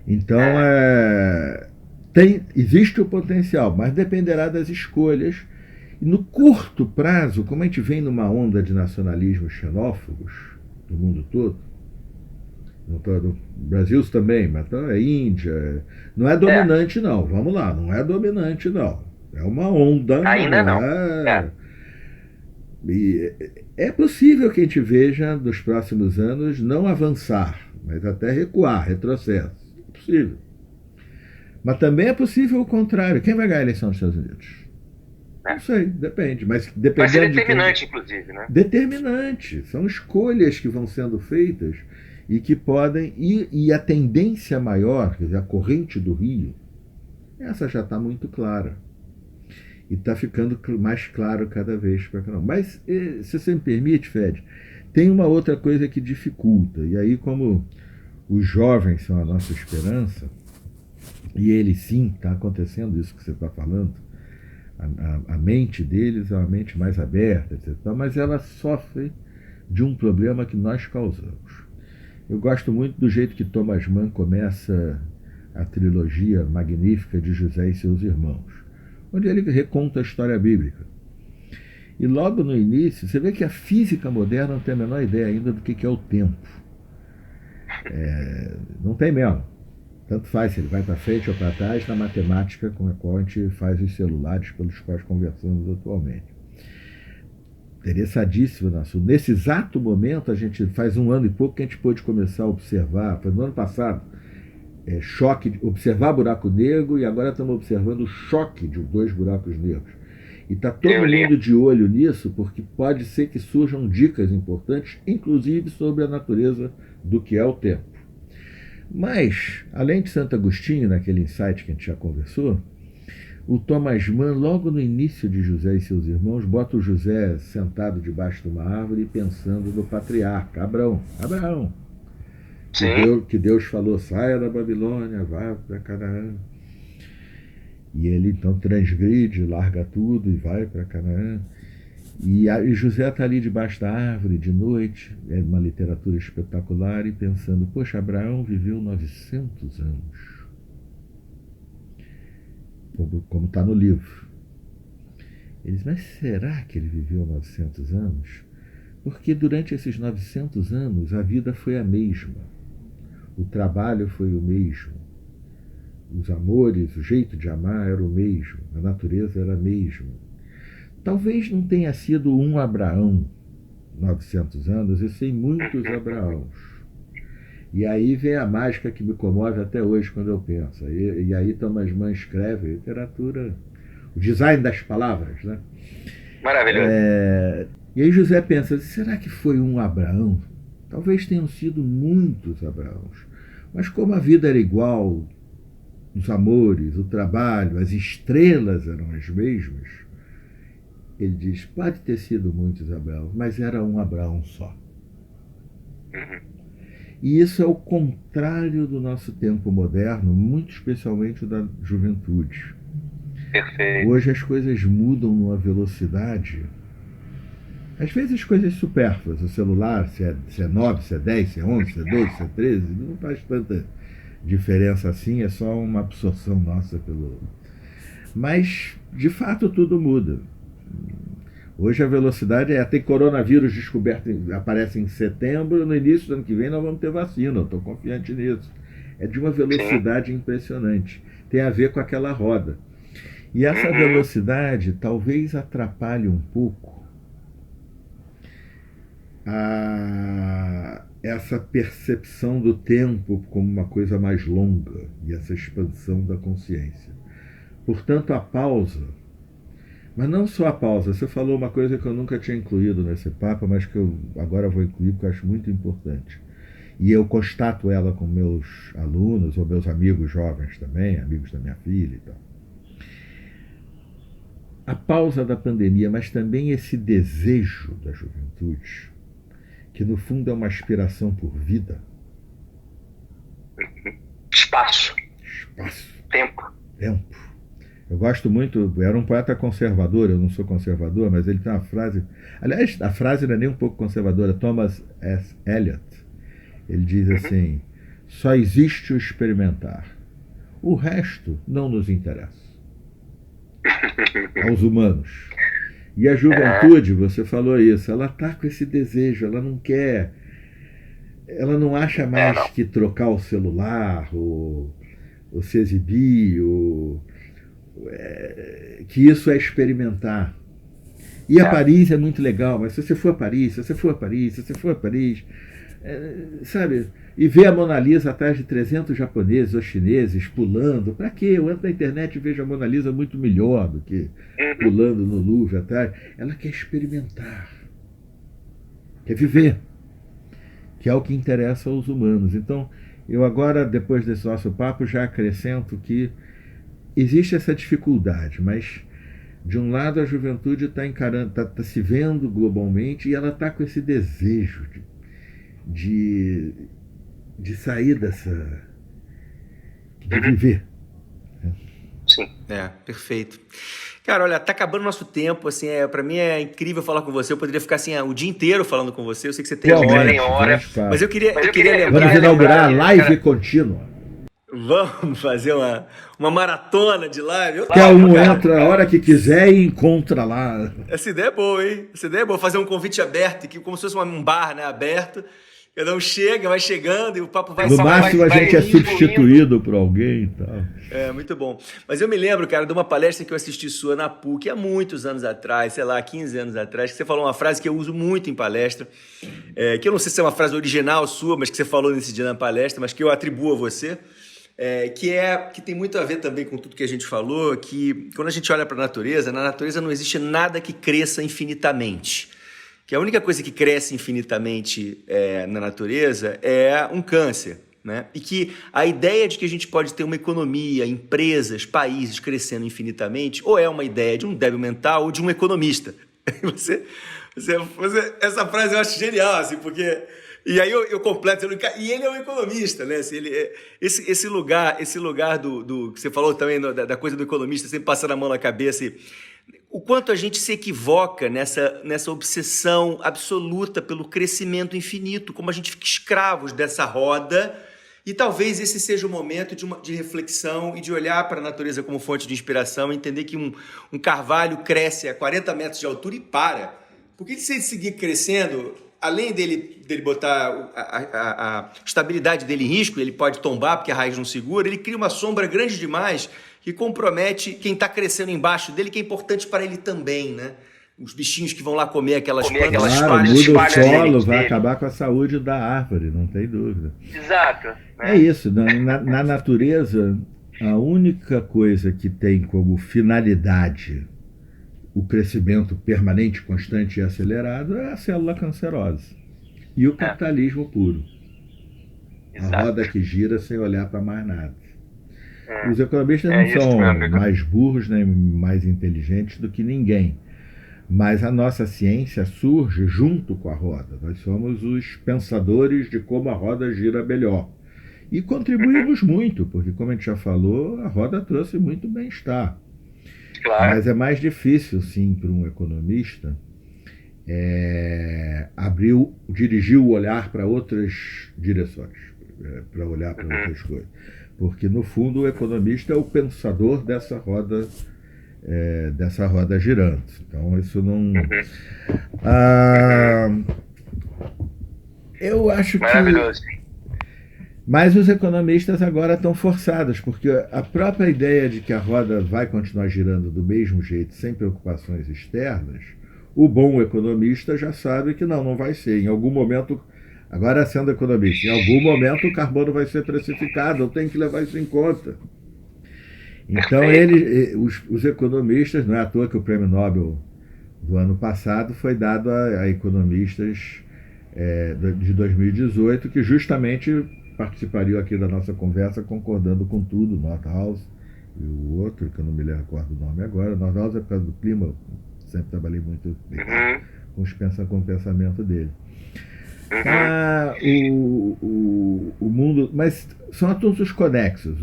Então, existe o potencial, mas dependerá das escolhas. E no curto prazo, como a gente vem numa onda de nacionalismos xenófobos do mundo todo, no Brasil também, mas é Índia, não é dominante não, vamos lá, não é dominante não, é uma onda. Ainda não. E é possível que a gente veja nos próximos anos não avançar, mas até recuar, retrocesso, é possível. Mas também é possível o contrário. Quem vai ganhar a eleição nos Estados Unidos? Não sei, depende. Mas dependendo vai ser determinante, inclusive, né? Determinante. São escolhas que vão sendo feitas e que podem... E a tendência maior, quer dizer, a corrente do rio, essa já está muito clara. E está ficando mais claro cada vez para cada um. Mas, se você me permite, Fed, tem uma outra coisa que dificulta. E aí, como os jovens são a nossa esperança, e eles sim, está acontecendo isso que você está falando, a mente deles é uma mente mais aberta, etc. Mas ela sofre de um problema que nós causamos. Eu gosto muito do jeito que Thomas Mann começa a trilogia magnífica de José e seus irmãos, onde ele reconta a história bíblica. E logo no início, você vê que a física moderna não tem a menor ideia ainda do que é o tempo. Não tem mesmo. Tanto faz se ele vai para frente ou para trás na matemática com a qual a gente faz os celulares pelos quais conversamos atualmente. Interessadíssimo no assunto. Nesse exato momento, a gente faz 1 ano e pouco que a gente pôde começar a observar, foi no ano passado, observar buraco negro, e agora estamos observando o choque de 2 buracos negros. E está todo mundo de olho nisso, porque pode ser que surjam dicas importantes, inclusive sobre a natureza do que é o tempo. Mas, além de Santo Agostinho, naquele insight que a gente já conversou, o Thomas Mann, logo no início de José e seus irmãos, bota o José sentado debaixo de uma árvore pensando no patriarca, Abraão. Que Deus falou, saia da Babilônia, vá para Canaã. E ele então transgride, larga tudo e vai para Canaã. E José está ali debaixo da árvore de noite, é uma literatura espetacular, e pensando, poxa, Abraão viveu 900 anos. Como está no livro. Ele diz, mas será que ele viveu 900 anos? Porque durante esses 900 anos a vida foi a mesma. O trabalho foi o mesmo. Os amores, o jeito de amar era o mesmo. A natureza era a mesma. Talvez não tenha sido um Abraão 900 anos, e sim muitos Abraãos. E aí vem a mágica que me comove até hoje quando eu penso. E aí Thomas Mann escreve literatura, o design das palavras, né? Maravilhoso. E aí José pensa, será que foi um Abraão? Talvez tenham sido muitos Abraãos. Mas como a vida era igual, os amores, o trabalho, as estrelas eram as mesmas, ele diz, pode ter sido muitos Abraãos, mas era um Abraão só. E isso é o contrário do nosso tempo moderno, muito especialmente o da juventude. Perfeito. Hoje as coisas mudam numa velocidade, às vezes coisas supérfluas. O celular, se é 9, se é 10, se é 11, se é 12, se é 13, não faz tanta diferença assim, é só uma absorção nossa pelo... Mas, de fato, tudo muda. Hoje a velocidade tem coronavírus descoberto, aparece em setembro, no início do ano que vem nós vamos ter vacina, eu estou confiante nisso. É de uma velocidade impressionante. Tem a ver com aquela roda. E essa velocidade talvez atrapalhe um pouco essa percepção do tempo como uma coisa mais longa e essa expansão da consciência. Portanto, a pausa, mas não só a pausa, você falou uma coisa que eu nunca tinha incluído nesse papo, mas que eu agora vou incluir porque eu acho muito importante. E eu constato ela com meus alunos ou meus amigos jovens também, amigos da minha filha e tal. A pausa da pandemia, mas também esse desejo da juventude, que no fundo é uma aspiração por vida. Espaço. Tempo. Eu gosto muito, era um poeta conservador, eu não sou conservador, mas ele tem uma frase, aliás, a frase não é nem um pouco conservadora, Thomas S. Eliot, ele diz assim, só existe o experimentar, o resto não nos interessa, aos humanos. E a juventude, você falou isso, ela está com esse desejo, ela não quer, ela não acha mais que trocar o celular, ou se exibir, que isso é experimentar. E a Paris é muito legal, mas se você for a Paris, sabe, e ver a Mona Lisa atrás de 300 japoneses ou chineses pulando, para quê? Eu entro na internet e vejo a Mona Lisa muito melhor do que pulando no Louvre atrás. Ela quer experimentar, quer viver, que é o que interessa aos humanos. Então, eu agora, depois desse nosso papo, já acrescento que existe essa dificuldade, mas de um lado a juventude está encarando, está se vendo globalmente, e ela está com esse desejo de sair dessa, de viver. Sim. Perfeito. Cara, olha, tá acabando o nosso tempo, assim, pra mim é incrível falar com você, eu poderia ficar assim o dia inteiro falando com você, eu sei que você tem hora, mas eu queria lembrar... Vamos inaugurar a live contínua. Vamos fazer uma maratona de live? Cada um entra a hora que quiser e encontra lá. Essa ideia é boa, hein? Essa ideia é boa, fazer um convite aberto, como se fosse um bar, né, aberto. Cada um chega, vai chegando e o papo vai... No máximo a gente é substituído por alguém e tal. Muito bom. Mas eu me lembro, cara, de uma palestra que eu assisti sua na PUC há muitos anos atrás, sei lá, 15 anos atrás, que você falou uma frase que eu uso muito em palestra, que eu não sei se é uma frase original sua, mas que você falou nesse dia na palestra, mas que eu atribuo a você, que tem muito a ver também com tudo que a gente falou, que quando a gente olha para a natureza, na natureza não existe nada que cresça infinitamente. Que a única coisa que cresce infinitamente na natureza é um câncer, né? E que a ideia de que a gente pode ter uma economia, empresas, países crescendo infinitamente, ou é uma ideia de um débil mental ou de um economista. Essa frase eu acho genial, assim, porque... E aí eu completo, e ele é um economista, né? Assim, esse lugar do que você falou também, da coisa do economista, sempre passando a mão na cabeça, e o quanto a gente se equivoca nessa obsessão absoluta pelo crescimento infinito, como a gente fica escravos dessa roda, e talvez esse seja o momento de reflexão e de olhar para a natureza como fonte de inspiração, entender que um carvalho cresce a 40 metros de altura e para. Porque se ele seguir crescendo, além dele botar a estabilidade dele em risco, ele pode tombar porque a raiz não segura, ele cria uma sombra grande demais que compromete quem está crescendo embaixo dele, que é importante para ele também, né? Os bichinhos que vão lá comer aquelas plantas. Claro, muda o solo, vai acabar com a saúde da árvore, não tem dúvida. Exato. É isso, na natureza, a única coisa que tem como finalidade o crescimento permanente, constante e acelerado é a célula cancerosa. E o capitalismo puro. A roda que gira sem olhar para mais nada. Os economistas não são mais burros nem mais inteligentes do que ninguém. Mas a nossa ciência surge junto com a roda. Nós somos os pensadores de como a roda gira melhor. E contribuímos muito, porque, como a gente já falou, a roda trouxe muito bem-estar. Claro. Mas é mais difícil, sim, para um economista dirigir o olhar para outras direções, para olhar para outras coisas. Porque, no fundo, o economista é o pensador dessa roda girando. Então, isso não... eu acho que... Maravilhoso. Mas os economistas agora estão forçados, porque a própria ideia de que a roda vai continuar girando do mesmo jeito, sem preocupações externas, o bom economista já sabe que não vai ser. Em algum momento, agora sendo economista, em algum momento o carbono vai ser precificado, eu tenho que levar isso em conta. Então, os economistas, não é à toa que o prêmio Nobel do ano passado foi dado a economistas de 2018, que justamente participariam aqui da nossa conversa concordando com tudo, Nordhaus e o outro, que eu não me recordo o nome agora. Nordhaus é por causa do clima, eu sempre trabalhei muito com o pensamento dele. O mundo, mas são assuntos conexos.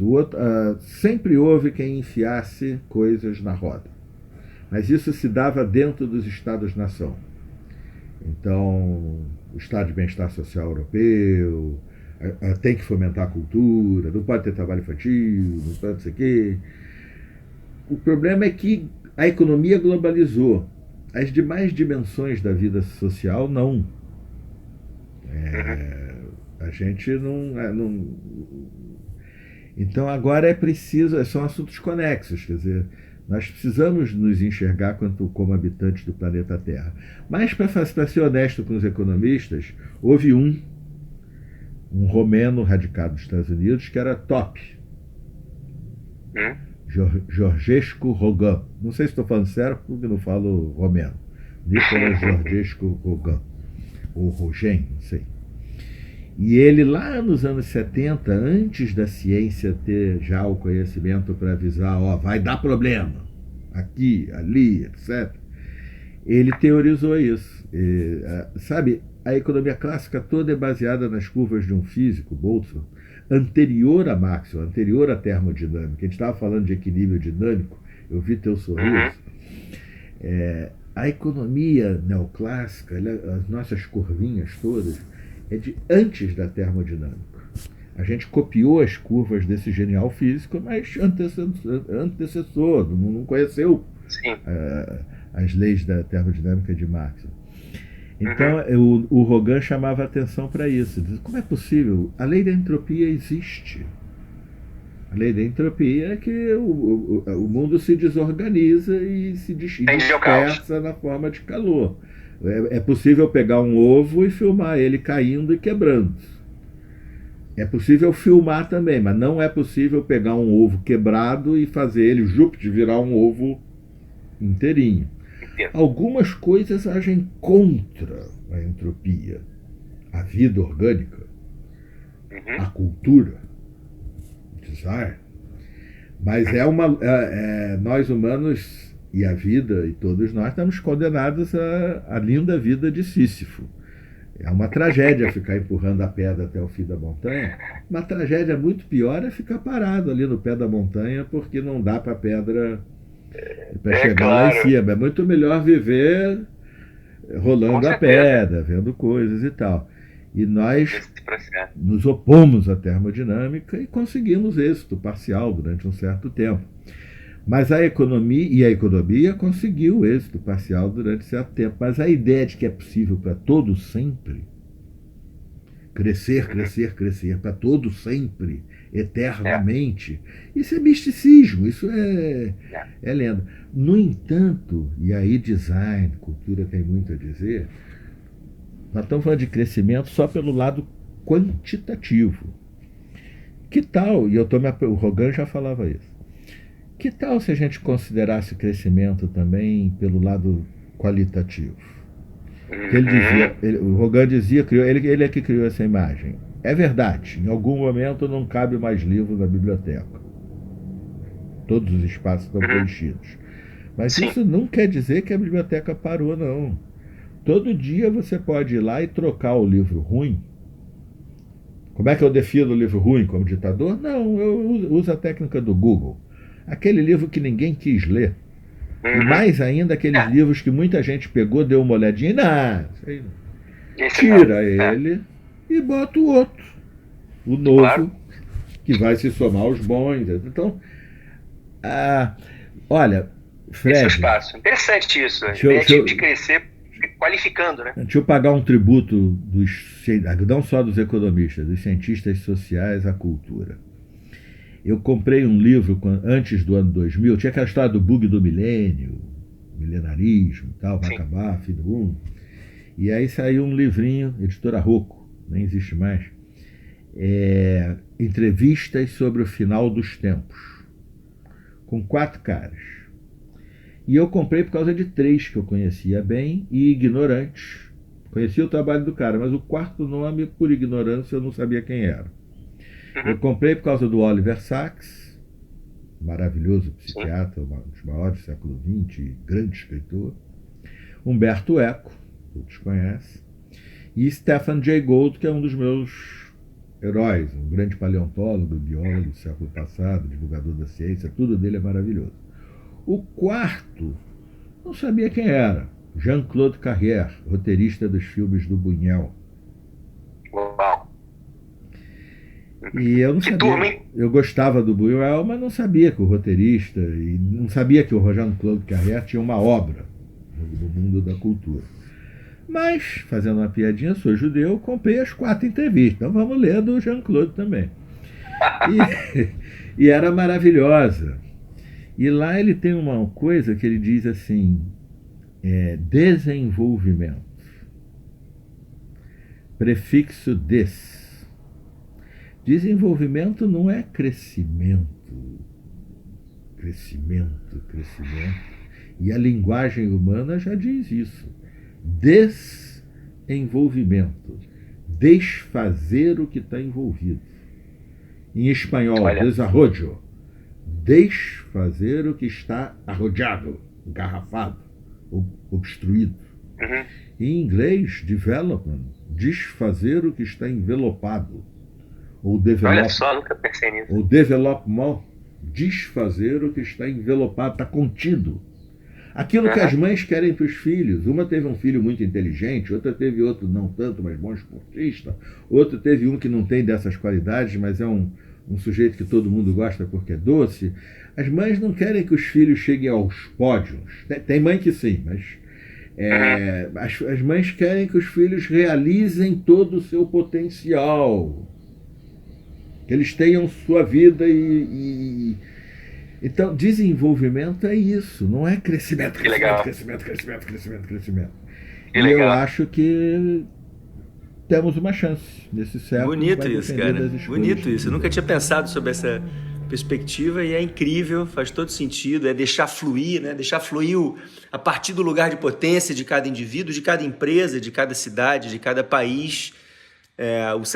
Sempre houve quem enfiasse coisas na roda, mas isso se dava dentro dos Estados-nação. Então, o Estado de Bem-Estar Social Europeu tem que fomentar a cultura, não pode ter trabalho infantil, não pode ser o quê. O problema é que a economia globalizou. As demais dimensões da vida social, não. A gente não... Então, agora é preciso... São assuntos conexos, quer dizer... Nós precisamos nos enxergar como habitantes do planeta Terra. Mas, para ser honesto com os economistas, houve um romeno radicado nos Estados Unidos que era top. Georgescu Rogan. Não sei se estou falando sério porque não falo romeno. Nicolas Georgescu Rogan. Ou Rogen, não sei. E ele, lá nos anos 70, antes da ciência ter já o conhecimento para avisar, vai dar problema, aqui, ali, etc., ele teorizou isso. Sabe, a economia clássica toda é baseada nas curvas de um físico, Boltzmann, anterior a Maxwell, anterior à termodinâmica. A gente estava falando de equilíbrio dinâmico, eu vi teu sorriso. A economia neoclássica, as nossas curvinhas todas, é de antes da termodinâmica. A gente copiou as curvas desse genial físico, mas antecessor, não conheceu as leis da termodinâmica de Maxwell. Então, o Rogan chamava atenção para isso. Diz, como é possível? A lei da entropia existe. A lei da entropia é que o mundo se desorganiza e se dispersa na forma de calor. É possível pegar um ovo e filmar ele caindo e quebrando. É possível filmar também, mas não é possível pegar um ovo quebrado e fazer ele virar um ovo inteirinho. Algumas coisas agem contra a entropia, a vida orgânica. a cultura, design, mas nós humanos e a vida, e todos nós estamos condenados à linda vida de Sísifo. É uma tragédia ficar empurrando a pedra até o fim da montanha. Uma tragédia muito pior é ficar parado ali no pé da montanha porque não dá para a pedra para chegar lá em cima. É muito melhor viver rolando a pedra, vendo coisas e tal. E nós nos opomos à termodinâmica e conseguimos êxito parcial durante um certo tempo. Mas a economia conseguiu êxito parcial durante certo tempo. Mas a ideia de que é possível para todo sempre, crescer para todo sempre, eternamente, isso é misticismo, isso é lenda. No entanto, e aí design, cultura tem muito a dizer, nós estamos falando de crescimento só pelo lado quantitativo. Que tal, e o Rogan já falava isso, que tal se a gente considerasse crescimento também pelo lado qualitativo? O Rogan dizia, ele é que criou essa imagem. É verdade, em algum momento não cabe mais livro na biblioteca. Todos os espaços estão preenchidos. Mas isso não quer dizer que a biblioteca parou, não. Todo dia você pode ir lá e trocar o livro ruim. Como é que eu defino o livro ruim como ditador? Não, eu uso a técnica do Google. Aquele livro que ninguém quis ler. E mais ainda aqueles livros que muita gente pegou, deu uma olhadinha e tira ele e bota o outro. O novo, que vai se somar aos bons. Então, olha, Fred... Esse é o espaço. Interessante isso. De crescer qualificando, né? Deixa eu pagar um tributo não só dos economistas, dos cientistas sociais à cultura. Eu comprei um livro antes do ano 2000, tinha aquela história do bug do milênio, milenarismo e tal, vai acabar, fim do mundo. E aí saiu um livrinho, editora Rocco, nem existe mais, entrevistas sobre o final dos tempos, com 4 caras. E eu comprei por causa de 3 que eu conhecia bem e ignorantes. Conhecia o trabalho do cara, mas o 4º nome, por ignorância, eu não sabia quem era. Eu comprei por causa do Oliver Sacks, maravilhoso psiquiatra, um dos maiores do século XX, grande escritor. Humberto Eco, todos conhecem. E Stephen Jay Gould, que é um dos meus heróis, um grande paleontólogo, biólogo do século passado, divulgador da ciência, tudo dele é maravilhoso. O 4º, não sabia quem era. Jean-Claude Carrière, roteirista dos filmes do Buñuel. Uau! E eu não sabia. Eu gostava do Buñuel, mas não sabia que o roteirista, e não sabia que o Jean-Claude Carrière tinha uma obra no mundo da cultura. Mas, fazendo uma piadinha, sou judeu, comprei as 4 entrevistas. Então vamos ler do Jean-Claude também. E era maravilhosa. E lá ele tem uma coisa que ele diz assim, desenvolvimento. Prefixo des. Desenvolvimento não é crescimento. Crescimento. E a linguagem humana já diz isso. Desenvolvimento. Desfazer o que está envolvido. Em espanhol, desarrollo. Desfazer o que está arrodeado, engarrafado, obstruído. Em inglês, development, desfazer o que está envelopado. Ou olha só, nunca pensei nisso. Ou development, desfazer o que está envelopado, está contido. Aquilo que as mães querem para os filhos. Uma teve um filho muito inteligente, outra teve outro não tanto, mas bom esportista. Outra teve um que não tem dessas qualidades, mas é um sujeito que todo mundo gosta porque é doce. As mães não querem que os filhos cheguem aos pódios. Tem mãe que sim, mas as mães querem que os filhos realizem todo o seu potencial. Que eles tenham sua vida Então, desenvolvimento é isso, não é crescimento. Que legal. Crescimento. Que e legal. Eu acho que temos uma chance nesse século. Bonito isso, cara. Bonito isso. Eu nunca tinha pensado sobre essa perspectiva e é incrível, faz todo sentido. É deixar fluir, né? Deixar fluir a partir do lugar de potência de cada indivíduo, de cada empresa, de cada cidade, de cada país.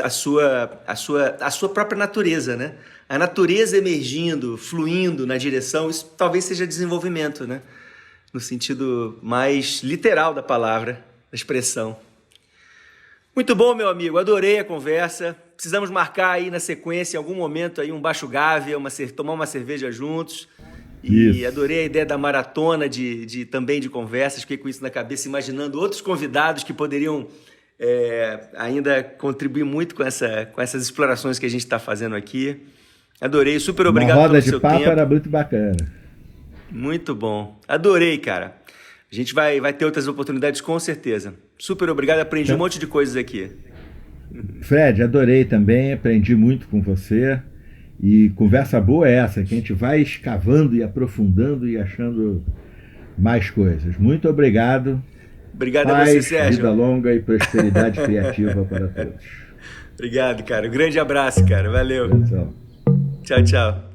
a sua própria natureza, né? A natureza emergindo, fluindo na direção, isso talvez seja desenvolvimento, né? No sentido mais literal da palavra, da expressão. Muito bom, meu amigo, adorei a conversa. Precisamos marcar aí na sequência, em algum momento, aí um baixo gávea, tomar uma cerveja juntos. E adorei a ideia da maratona também de conversas, fiquei com isso na cabeça, imaginando outros convidados que poderiam ainda contribuir muito com essas explorações que a gente está fazendo aqui. Adorei, super obrigado pelo seu tempo. Uma roda de papo era muito bacana. Muito bom, adorei, cara. A gente vai ter outras oportunidades com certeza. Super obrigado, aprendi um monte de coisas aqui. Fred, adorei também, aprendi muito com você. E conversa boa é essa, que a gente vai escavando e aprofundando e achando mais coisas. Muito obrigado. Obrigado a você, Sérgio. Vida longa e prosperidade criativa para todos. Obrigado, cara. Um grande abraço, cara. Valeu. Tchau. Tchau, tchau.